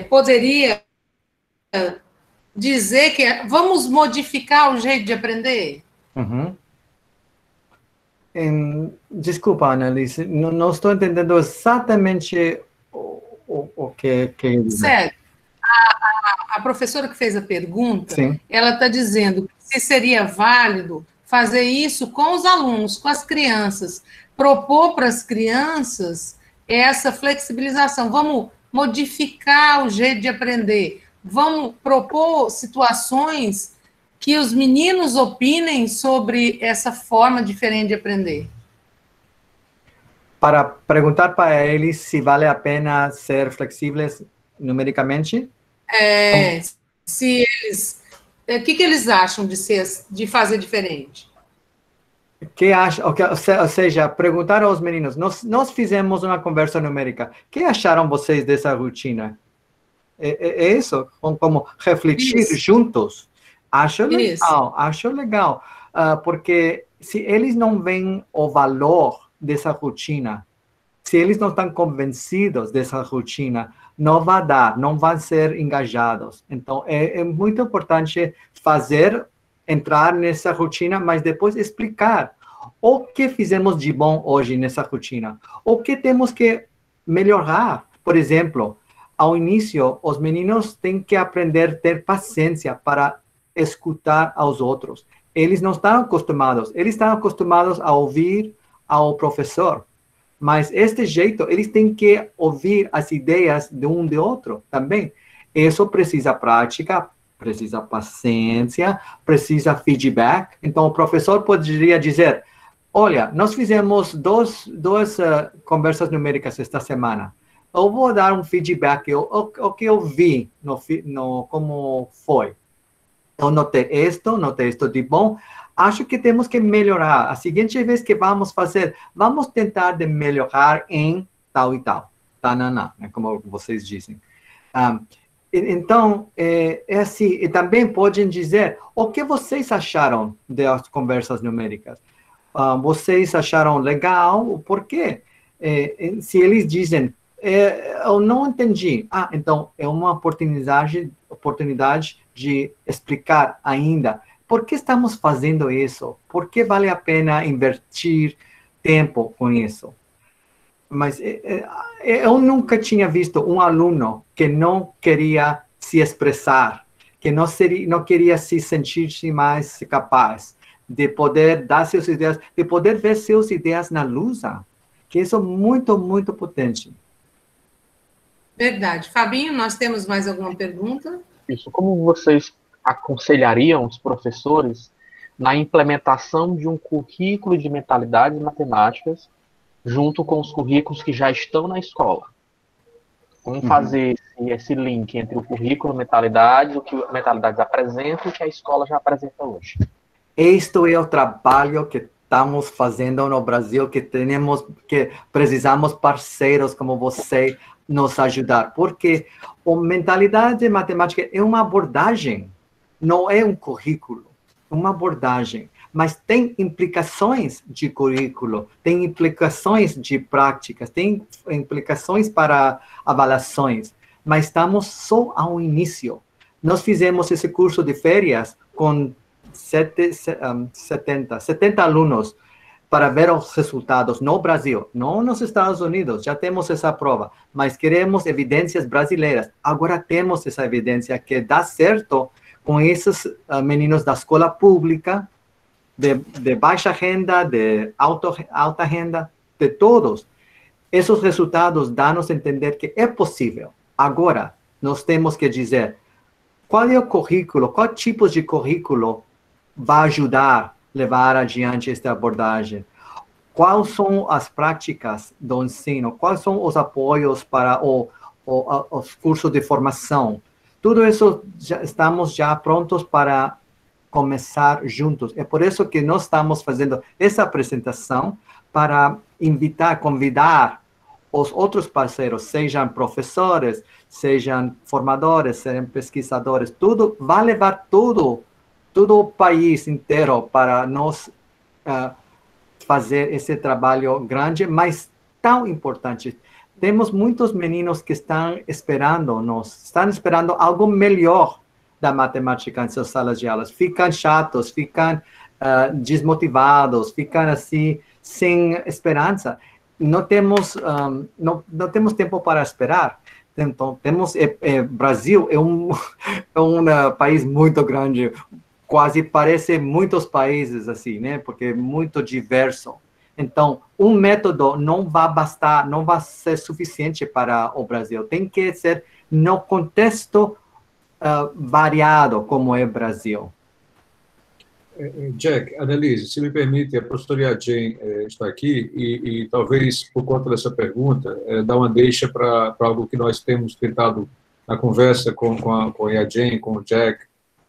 poderia dizer que vamos modificar o jeito de aprender? Uhum. Desculpa, Annalise, não estou entendendo exatamente o que dizer. Sério, a professora que fez a pergunta, sim, ela está dizendo se seria válido fazer isso com os alunos, com as crianças, propor para as crianças essa flexibilização. Vamos modificar o jeito de aprender. Vamos propor situações que os meninos opinem sobre essa forma diferente de aprender. Para perguntar para eles se vale a pena ser flexíveis numericamente? Se eles... O que eles acham de fazer diferente? Que acha, ou seja, perguntar aos meninos, nós fizemos uma conversa numérica, o que acharam vocês dessa rotina? É isso? Como refletir isso. Juntos? Acho legal, porque se eles não veem o valor dessa rotina, se eles não estão convencidos dessa rotina, não vai dar, não vão ser engajados. Então, é muito importante entrar nessa rotina, mas depois explicar o que fizemos de bom hoje nessa rotina, o que temos que melhorar. Por exemplo, ao início, os meninos têm que aprender a ter paciência para escutar aos outros. Eles não estão acostumados, eles estão acostumados a ouvir ao professor, mas este jeito, eles têm que ouvir as ideias de um de outro também. Isso precisa prática, precisa paciência, precisa feedback. Então, o professor poderia dizer, olha, nós fizemos duas conversas numéricas esta semana. Eu vou dar um feedback, o que eu vi, como foi. Eu notei isto de bom. Acho que temos que melhorar. A seguinte vez que vamos fazer, vamos tentar de melhorar em tal e tal. Tananá, né, como vocês dizem. Então, é assim, e também podem dizer o que vocês acharam das conversas numéricas. Vocês acharam legal? Por quê? Se eles dizem, eu não entendi. Então, é uma oportunidade de explicar ainda. Por que estamos fazendo isso? Por que vale a pena investir tempo com isso? Mas eu nunca tinha visto um aluno que não queria se expressar, que não queria se sentir mais capaz de poder dar suas ideias, de poder ver suas ideias na luz, que isso é muito, muito potente. Verdade. Fabinho, nós temos mais alguma pergunta? Isso. Como vocês aconselhariam os professores na implementação de um currículo de mentalidades matemáticas junto com os currículos que já estão na escola? Como fazer esse link entre o currículo Mentalidades, o que o Mentalidades apresenta e o que a escola já apresenta hoje? Este é o trabalho que estamos fazendo no Brasil, que precisamos parceiros como você nos ajudar, porque a mentalidade matemática é uma abordagem, não é um currículo, é uma abordagem, mas tem implicações de currículo, tem implicações de práticas, tem implicações para avaliações, mas estamos só ao início. Nós fizemos esse curso de férias com 70 alunos para ver os resultados no Brasil, não nos Estados Unidos, já temos essa prova, mas queremos evidências brasileiras. Agora temos essa evidência que dá certo com esses meninos da escola pública, de baixa renda, de alta renda, de todos. Esses resultados dão-nos a entender que é possível. Agora, nós temos que dizer qual é o currículo, qual tipo de currículo vai ajudar a levar adiante esta abordagem. Quais são as práticas do ensino? Quais são os apoios para os cursos de formação? Tudo isso estamos já prontos para começar juntos. É por isso que nós estamos fazendo essa apresentação para convidar os outros parceiros, sejam professores, sejam formadores, sejam pesquisadores, tudo vai levar todo o país inteiro para nós fazer esse trabalho grande, mas tão importante. Temos muitos meninos que estão esperando algo melhor da matemática em suas salas de aulas. Ficam chatos, ficam desmotivados, ficam assim, sem esperança. Não temos tempo para esperar. Então, Brasil é um país muito grande, quase parece muitos países assim, né? Porque é muito diverso. Então, um método não vai bastar, não vai ser suficiente para o Brasil. Tem que ser no contexto variado como é o Brasil. Jack, Annelise, se me permite, a professora Yadjen está aqui e talvez, por conta dessa pergunta, dar uma deixa para algo que nós temos tentado na conversa com a Yadjen, com o Jack.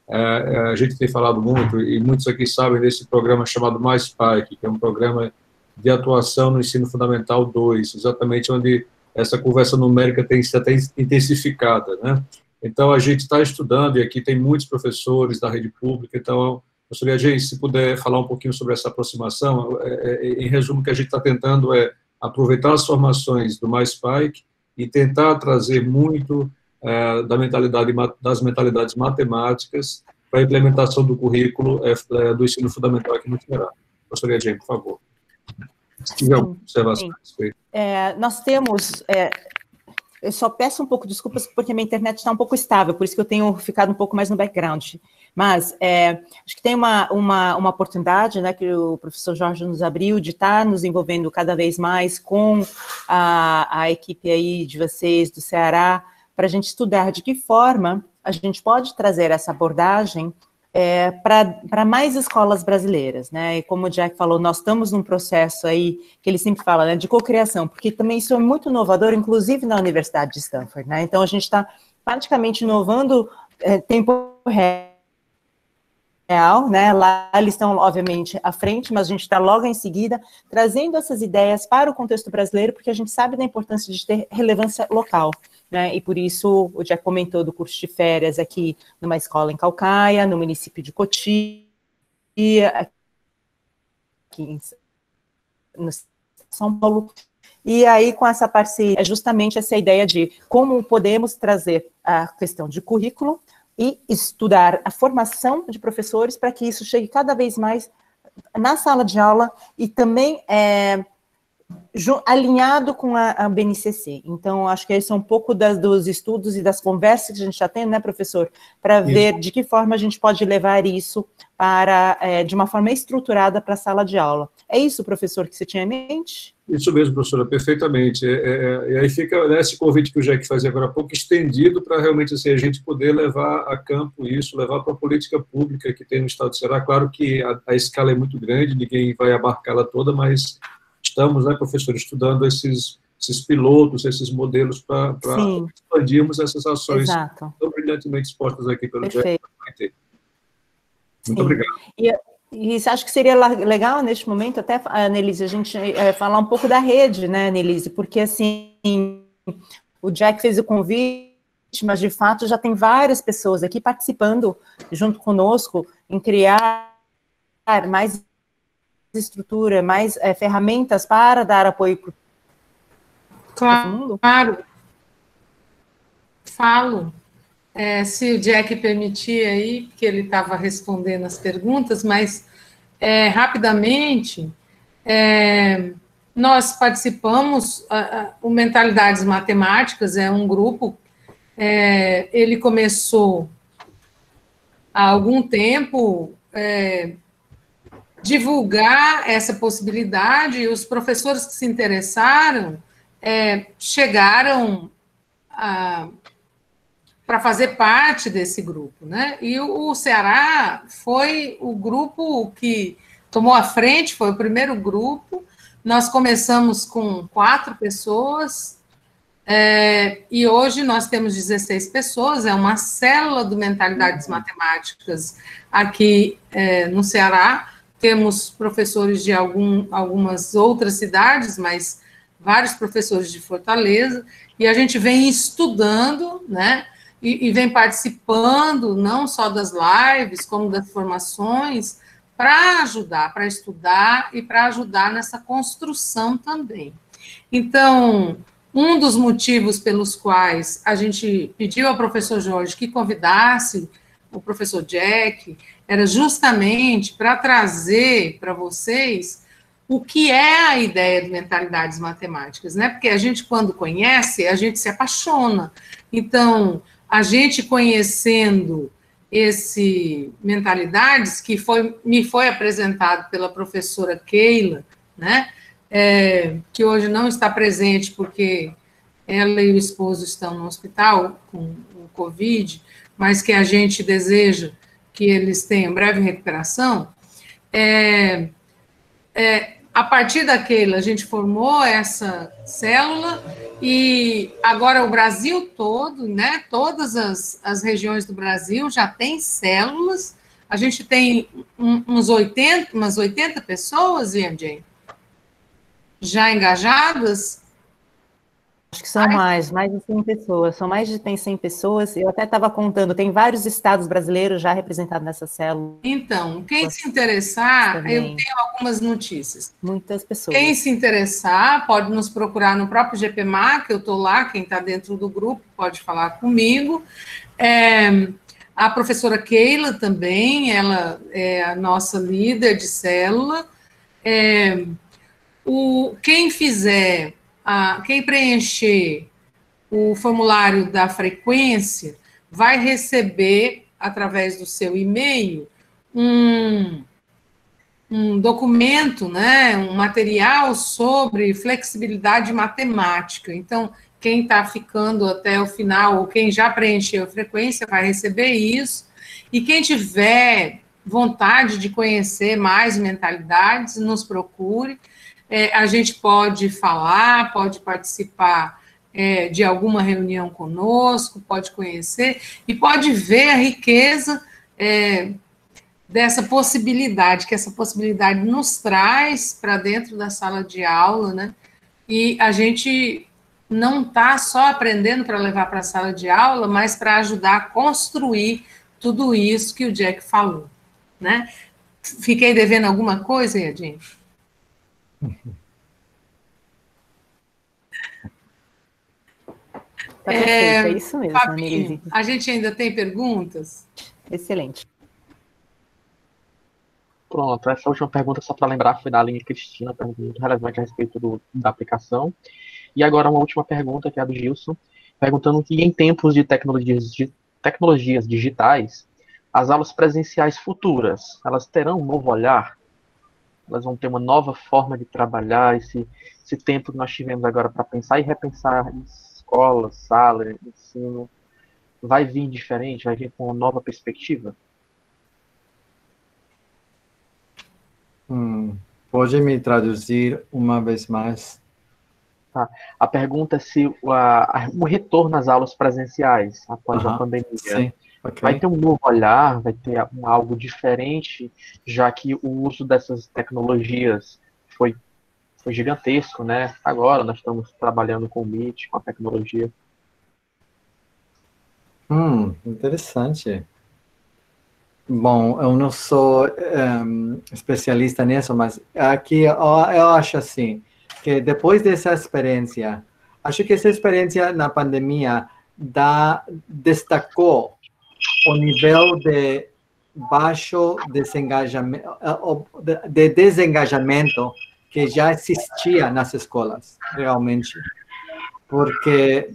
A gente tem falado muito, e muitos aqui sabem desse programa chamado MySpike, que é um programa de atuação no ensino fundamental 2, exatamente onde essa conversa numérica tem se até intensificada, né? Então, a gente está estudando, e aqui tem muitos professores da rede pública, então, professora Yadjen, se puder falar um pouquinho sobre essa aproximação, em resumo, o que a gente está tentando é aproveitar as formações do MySpike e tentar trazer muito das mentalidades matemáticas para a implementação do currículo do ensino fundamental aqui no Ceará. Professora Yadjen, por favor. Se tiver alguma observação a respeito. Nós temos... eu só peço um pouco de desculpas porque a minha internet está um pouco estável, por isso que eu tenho ficado um pouco mais no background. Mas acho que tem uma oportunidade, né, que o professor Jorge nos abriu de estar nos envolvendo cada vez mais com a equipe aí de vocês do Ceará, para a gente estudar de que forma a gente pode trazer essa abordagem para mais escolas brasileiras, né? E como o Jack falou, nós estamos num processo aí, que ele sempre fala, né, de cocriação, porque também isso é muito inovador, inclusive na Universidade de Stanford, né? Então, a gente está praticamente inovando tempo real, né? Lá eles estão, obviamente, à frente, mas a gente está logo em seguida trazendo essas ideias para o contexto brasileiro, porque a gente sabe da importância de ter relevância local, né? E por isso, o Jack comentou do curso de férias aqui numa escola em Caucaia, no município de Cotia, aqui no São Paulo. E aí, com essa parceria, é justamente essa ideia de como podemos trazer a questão de currículo e estudar a formação de professores para que isso chegue cada vez mais na sala de aula e também alinhado com a BNCC. Então, acho que esse é um pouco dos estudos e das conversas que a gente já tem, né, professor? Para ver de que forma a gente pode levar isso de uma forma estruturada para a sala de aula. É isso, professor, que você tinha em mente? Isso mesmo, professora, perfeitamente. E aí fica esse convite que o Jack fazia agora há pouco, estendido para realmente assim, a gente poder levar a campo isso, levar para a política pública que tem no Estado do Ceará. Claro que a escala é muito grande, ninguém vai abarcá-la toda, mas estamos, né, professor, estudando esses esses pilotos, esses modelos para Sim. expandirmos essas ações Exato. tão brilhantemente expostas aqui pelo Jack. Perfeito. Muito Sim. obrigado. E acho que seria legal, neste momento, até, Annelise, a gente falar um pouco da rede, né, Annelise? Porque, assim, o Jack fez o convite, mas, de fato, já tem várias pessoas aqui participando, junto conosco, em criar mais estrutura, mais ferramentas para dar apoio para esse mundo. Claro. Falo. Se o Jack permitir aí, porque ele estava respondendo as perguntas, mas rapidamente, nós participamos, o Mentalidades Matemáticas é um grupo, ele começou há algum tempo divulgar essa possibilidade, e os professores que se interessaram chegaram para fazer parte desse grupo, né? E o Ceará foi o grupo que tomou a frente, foi o primeiro grupo. Nós começamos com 4 pessoas, e hoje nós temos 16 pessoas, é uma célula do Mentalidades Matemáticas aqui no Ceará. Temos professores de algumas outras cidades, mas vários professores de Fortaleza, e a gente vem estudando, né? E vem participando, não só das lives, como das formações, para ajudar, para estudar e para ajudar nessa construção também. Então, um dos motivos pelos quais a gente pediu ao professor Jorge que convidasse o professor Jack era justamente para trazer para vocês o que é a ideia de Mentalidades Matemáticas, né? Porque a gente, quando conhece, a gente se apaixona. Então, a gente conhecendo esse Mentalidades, que me foi apresentado pela professora Keila, né, que hoje não está presente porque ela e o esposo estão no hospital com o Covid, mas que a gente deseja que eles tenham breve recuperação. A partir da Keila, a gente formou essa célula, e agora o Brasil todo, né, todas as regiões do Brasil já tem células. A gente tem umas 80 pessoas, Ian, já engajadas. Acho que são mais de 100 pessoas, tem 100 pessoas, eu até estava contando, tem vários estados brasileiros já representados nessa célula. Então, quem se interessar, eu tenho algumas notícias. Muitas pessoas. Quem se interessar, pode nos procurar no próprio GPMA, que eu estou lá, quem está dentro do grupo pode falar comigo. A professora Keila também, ela é a nossa líder de célula. Quem preencher o formulário da frequência vai receber, através do seu e-mail, um documento, né, um material sobre flexibilidade matemática. Então, quem está ficando até o final, ou quem já preencheu a frequência, vai receber isso. E quem tiver vontade de conhecer mais mentalidades, nos procure. A gente pode falar, pode participar de alguma reunião conosco, pode conhecer e pode ver a riqueza dessa possibilidade, que essa possibilidade nos traz para dentro da sala de aula, né? E a gente não está só aprendendo para levar para a sala de aula, mas para ajudar a construir tudo isso que o Jack falou, né? Fiquei devendo alguma coisa, Iadinho? Tá perfeito, é isso mesmo, Fabinho, a gente ainda tem perguntas? Excelente. Pronto, essa última pergunta, só para lembrar, foi da Aline Cristina, pergunta muito relevante a respeito da aplicação. E agora uma última pergunta, que é a do Gilson, perguntando que em tempos de tecnologias digitais, as aulas presenciais futuras, elas terão um novo olhar? Elas vão ter uma nova forma de trabalhar esse tempo que nós tivemos agora para pensar e repensar escola, sala, ensino? Vai vir diferente? Vai vir com uma nova perspectiva? Pode me traduzir uma vez mais? Tá. A pergunta é se o retorno às aulas presenciais após a pandemia sim, okay. vai ter um novo olhar, vai ter algo diferente, já que o uso dessas tecnologias foi gigantesco, né? Agora nós estamos trabalhando com o Meet, com a tecnologia. Interessante. Bom, eu não sou especialista nisso, mas aqui eu acho assim, que depois dessa experiência, acho que essa experiência na pandemia destacou o nível de baixo desengajamento que já existia nas escolas, realmente. Porque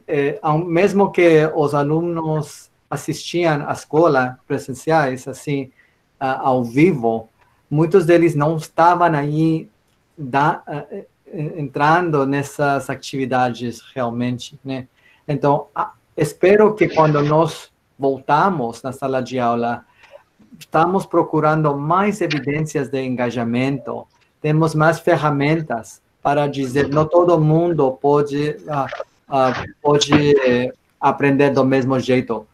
mesmo que os alunos assistiam à escola presenciais, assim, ao vivo, muitos deles não estavam aí entrando nessas atividades realmente, né? Então, espero que quando nós voltamos na sala de aula, estamos procurando mais evidências de engajamento, temos mais ferramentas para dizer não todo mundo pode aprender do mesmo jeito.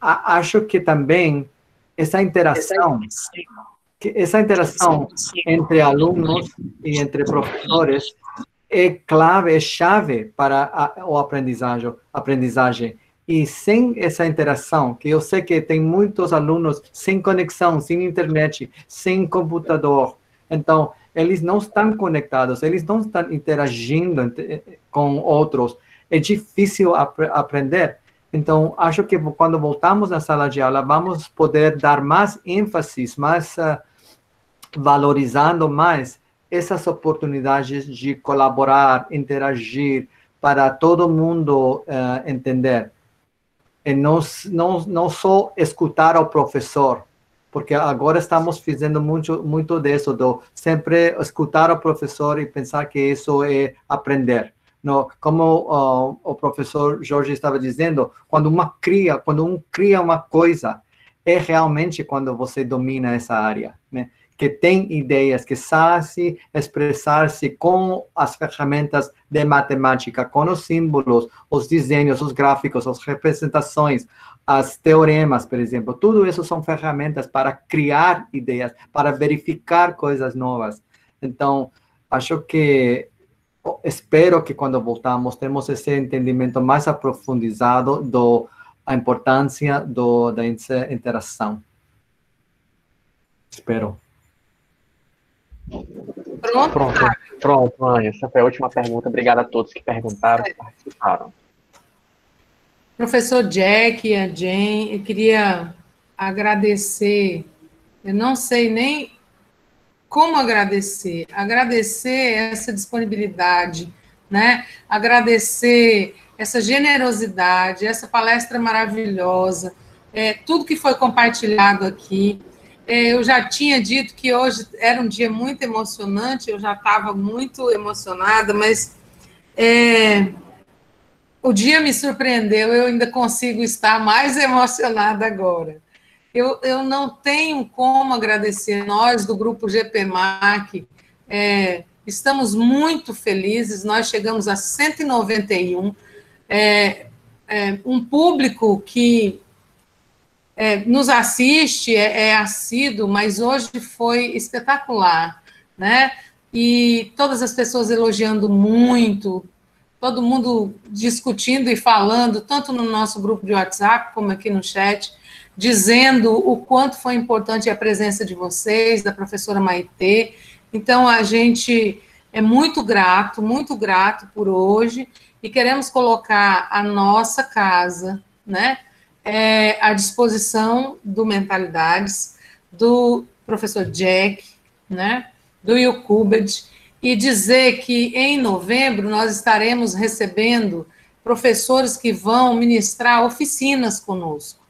Acho que também essa interação entre alunos e entre professores é chave para o aprendizagem. E sem essa interação, que eu sei que tem muitos alunos sem conexão, sem internet, sem computador, então eles não estão conectados, eles não estão interagindo com outros, é difícil aprender. Então, acho que quando voltamos na sala de aula, vamos poder dar mais ênfase, mais valorizando mais essas oportunidades de colaborar, interagir, para todo mundo entender. E não só escutar ao professor, porque agora estamos fazendo muito disso, sempre escutar ao professor e pensar que isso é aprender. No, como o professor Jorge estava dizendo, quando um cria uma coisa, é realmente quando você domina essa área, né? Que tem ideias, que sabe expressar-se com as ferramentas de matemática, com os símbolos, os desenhos, os gráficos, as representações, as teoremas, por exemplo. Tudo isso são ferramentas para criar ideias, para verificar coisas novas. Então, espero que quando voltamos, temos esse entendimento mais aprofundado da importância da interação. Espero. Pronto, Anja. Essa foi a última pergunta. Obrigado a todos que perguntaram, que participaram. Professor Jack e a Jane, eu queria agradecer, eu não sei nem como agradecer essa disponibilidade, né? Agradecer essa generosidade, essa palestra maravilhosa, tudo que foi compartilhado aqui. Eu já tinha dito que hoje era um dia muito emocionante, eu já estava muito emocionada, mas o dia me surpreendeu, eu ainda consigo estar mais emocionada agora. Eu não tenho como agradecer, nós do Grupo GPMAC, estamos muito felizes, nós chegamos a 191, um público que nos assiste, assíduo, mas hoje foi espetacular, né? E todas as pessoas elogiando muito, todo mundo discutindo e falando, tanto no nosso grupo de WhatsApp, como aqui no chat, dizendo o quanto foi importante a presença de vocês, da professora Maitê. Então, a gente é muito grato por hoje, e queremos colocar a nossa casa, né, à disposição do Mentalidades, do professor Jack, né, do Yukubed, e dizer que em novembro nós estaremos recebendo professores que vão ministrar oficinas conosco.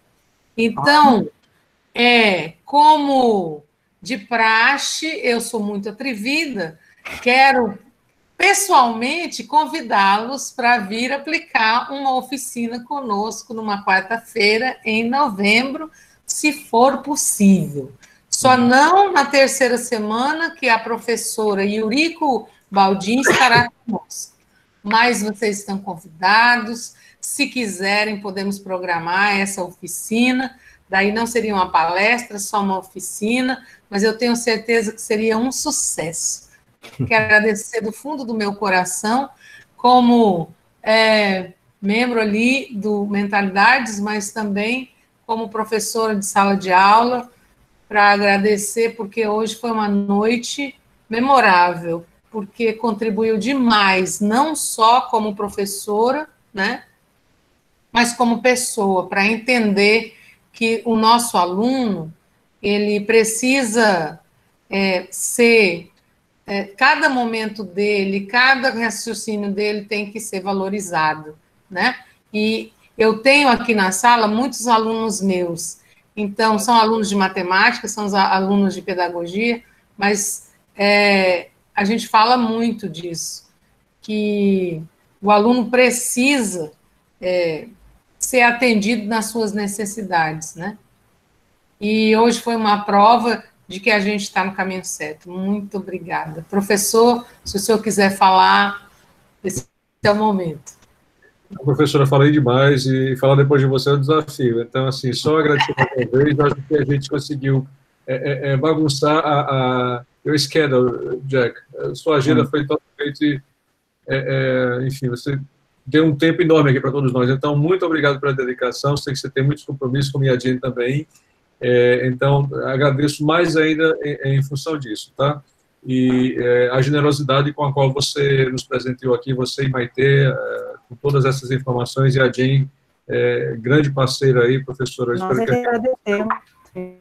Então, como de praxe, eu sou muito atrevida, quero pessoalmente convidá-los para vir aplicar uma oficina conosco numa quarta-feira em novembro, se for possível. Só não na terceira semana, que a professora Yuriko Baldin estará conosco. mas vocês estão convidados. Se quiserem, podemos programar essa oficina. Daí não seria uma palestra, só uma oficina, mas eu tenho certeza que seria um sucesso. Quero agradecer do fundo do meu coração, como membro ali do Mentalidades, mas também como professora de sala de aula, para agradecer, porque hoje foi uma noite memorável, porque contribuiu demais, não só como professora, né, mas como pessoa, para entender que o nosso aluno, ele precisa cada momento dele, cada raciocínio dele tem que ser valorizado, né? E eu tenho aqui na sala muitos alunos meus, então são alunos de matemática, são os alunos de pedagogia, mas a gente fala muito disso, que o aluno precisa ser atendido nas suas necessidades, né? E hoje foi uma prova de que a gente está no caminho certo. Muito obrigada. Professor, se o senhor quiser falar, esse é o momento. A professora, falei demais, e falar depois de você é um desafio. Então, assim, só agradecer uma vez, acho que a gente conseguiu bagunçar a your schedule, Jack. A sua agenda foi totalmente... enfim, você deu um tempo enorme aqui para todos nós. Então, muito obrigado pela dedicação. Sei que você tem muitos compromissos, como a Jane também. Então, agradeço mais ainda em função disso, tá? E a generosidade com a qual você nos presenteou aqui, você e Maite, com todas essas informações, e a Jane, grande parceira aí, professora. Nós agradecemos.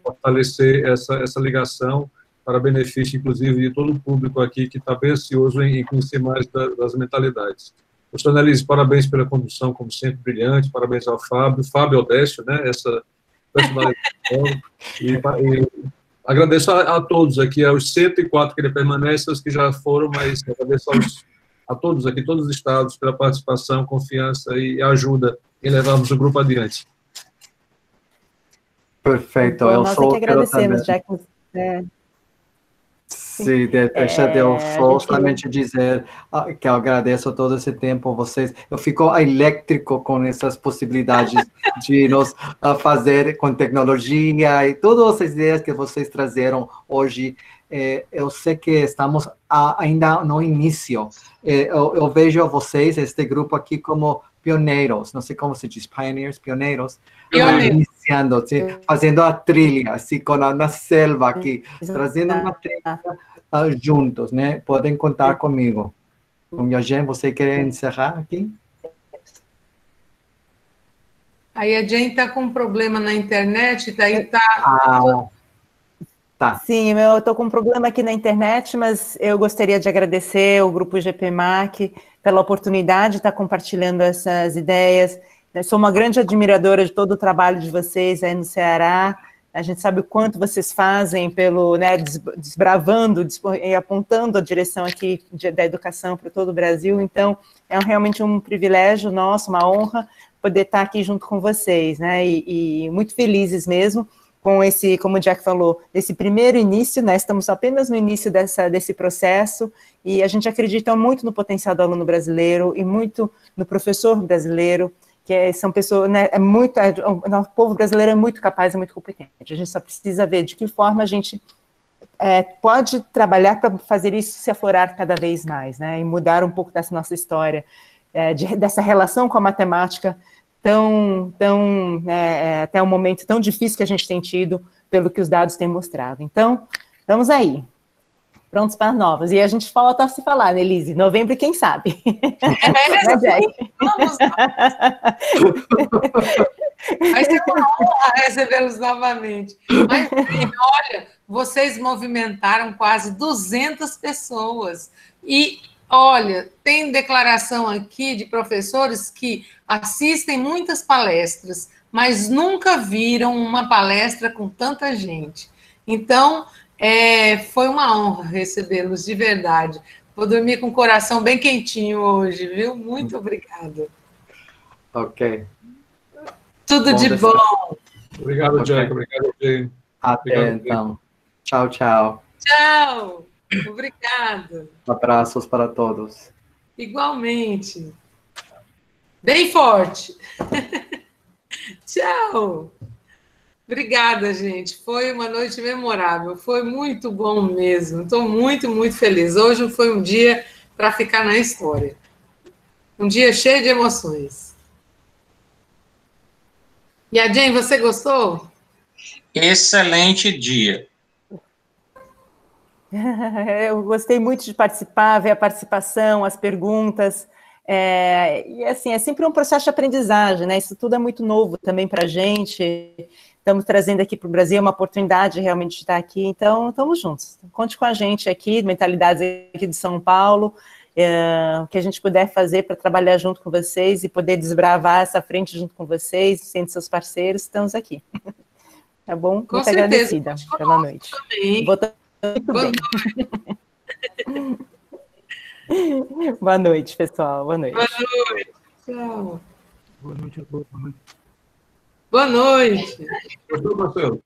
Fortalecer essa ligação para benefício, inclusive, de todo o público aqui que está bem ansioso em conhecer mais das mentalidades. Professor Annelise, parabéns pela condução, como sempre, brilhante, parabéns ao Fábio Odécio, né, essa personalidade, e agradeço a todos aqui, aos 104 que ele permanece, os que já foram, mas agradeço a todos aqui, todos os estados, pela participação, confiança e ajuda em levarmos o grupo adiante. Perfeito. Bom, nós que agradecemos, Jack. Sim, deixa eu somente dizer que eu agradeço todo esse tempo vocês. Eu fico elétrico com essas possibilidades de nos fazer com tecnologia e todas as ideias que vocês trazeram hoje. Eu sei que estamos ainda no início. Eu vejo vocês, este grupo aqui, como pioneiros. Não sei como se diz, pioneiros. Iniciando, fazendo a trilha, assim, na selva aqui, trazendo uma trilha juntos, né? Podem contar comigo. A Jane, você quer encerrar aqui? Aí a Jane está com um problema na internet, daí tá... Tá. Sim, eu estou com um problema aqui na internet, mas eu gostaria de agradecer o Grupo GPMAC pela oportunidade de estar compartilhando essas ideias. Eu sou uma grande admiradora de todo o trabalho de vocês aí no Ceará. A gente sabe o quanto vocês fazem pelo, né, desbravando e apontando a direção aqui da educação para todo o Brasil. Então, é realmente um privilégio nosso, uma honra poder estar aqui junto com vocês, né? E muito felizes mesmo com esse, como o Jack falou, esse primeiro início, né? Estamos apenas no início desse processo, e a gente acredita muito no potencial do aluno brasileiro e muito no professor brasileiro, que são pessoas, né, o povo brasileiro é muito capaz, é muito competente. A gente só precisa ver de que forma a gente pode trabalhar para fazer isso se aflorar cada vez mais, né? E mudar um pouco dessa nossa história, dessa relação com a matemática até um momento tão difícil que a gente tem tido, pelo que os dados têm mostrado. Então, estamos aí, prontos para novas. E a gente volta a se falar, né, Elise? Novembro, quem sabe? Vamos lá. Vai ser uma honra recebê-los novamente. Mas, olha, vocês movimentaram quase 200 pessoas. E, olha, tem declaração aqui de professores que assistem muitas palestras, mas nunca viram uma palestra com tanta gente. Então, foi uma honra recebê-los, de verdade. Vou dormir com o coração bem quentinho hoje, viu? Muito obrigada. Ok. Tudo de bom. Obrigado, Jack. Obrigado, Jane. Até então. Tchau, tchau. Tchau. Obrigada. Abraços para todos. Igualmente. Bem forte. Tchau. Obrigada, gente. Foi uma noite memorável. Foi muito bom mesmo. Estou muito, muito feliz. Hoje foi um dia para ficar na história. Um dia cheio de emoções. E a Jane, você gostou? Excelente dia. Eu gostei muito de participar, ver a participação, as perguntas. E assim, é sempre um processo de aprendizagem, né? Isso tudo é muito novo também para a gente. Estamos trazendo aqui para o Brasil uma oportunidade realmente de estar aqui, então estamos juntos. Conte com a gente aqui, Mentalidades aqui de São Paulo, o que a gente puder fazer para trabalhar junto com vocês e poder desbravar essa frente junto com vocês, sendo seus parceiros, estamos aqui. Tá bom? Com muito certeza. Agradecida pela noite. Também. Muito bem. Boa noite, pessoal. Boa noite. Boa noite. Tchau. Boa noite a todos. Boa noite. Gostou, Marcelo?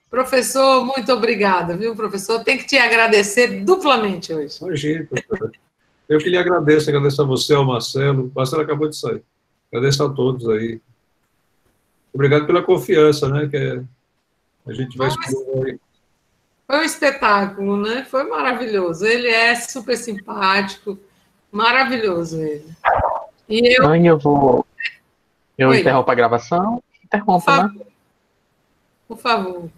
Professor, muito obrigada, viu, professor? Tem que te agradecer duplamente hoje. Imagina, professor. Eu que lhe agradeço a você, ao Marcelo. O Marcelo acabou de sair. Agradeço a todos aí. Obrigado pela confiança, né? Que a gente vai explorar. Foi um espetáculo, né? Foi maravilhoso. Ele é super simpático, maravilhoso ele. E eu... Mãe, eu vou... Eu Oi. interrompo a gravação? Interrompo, né? Por favor.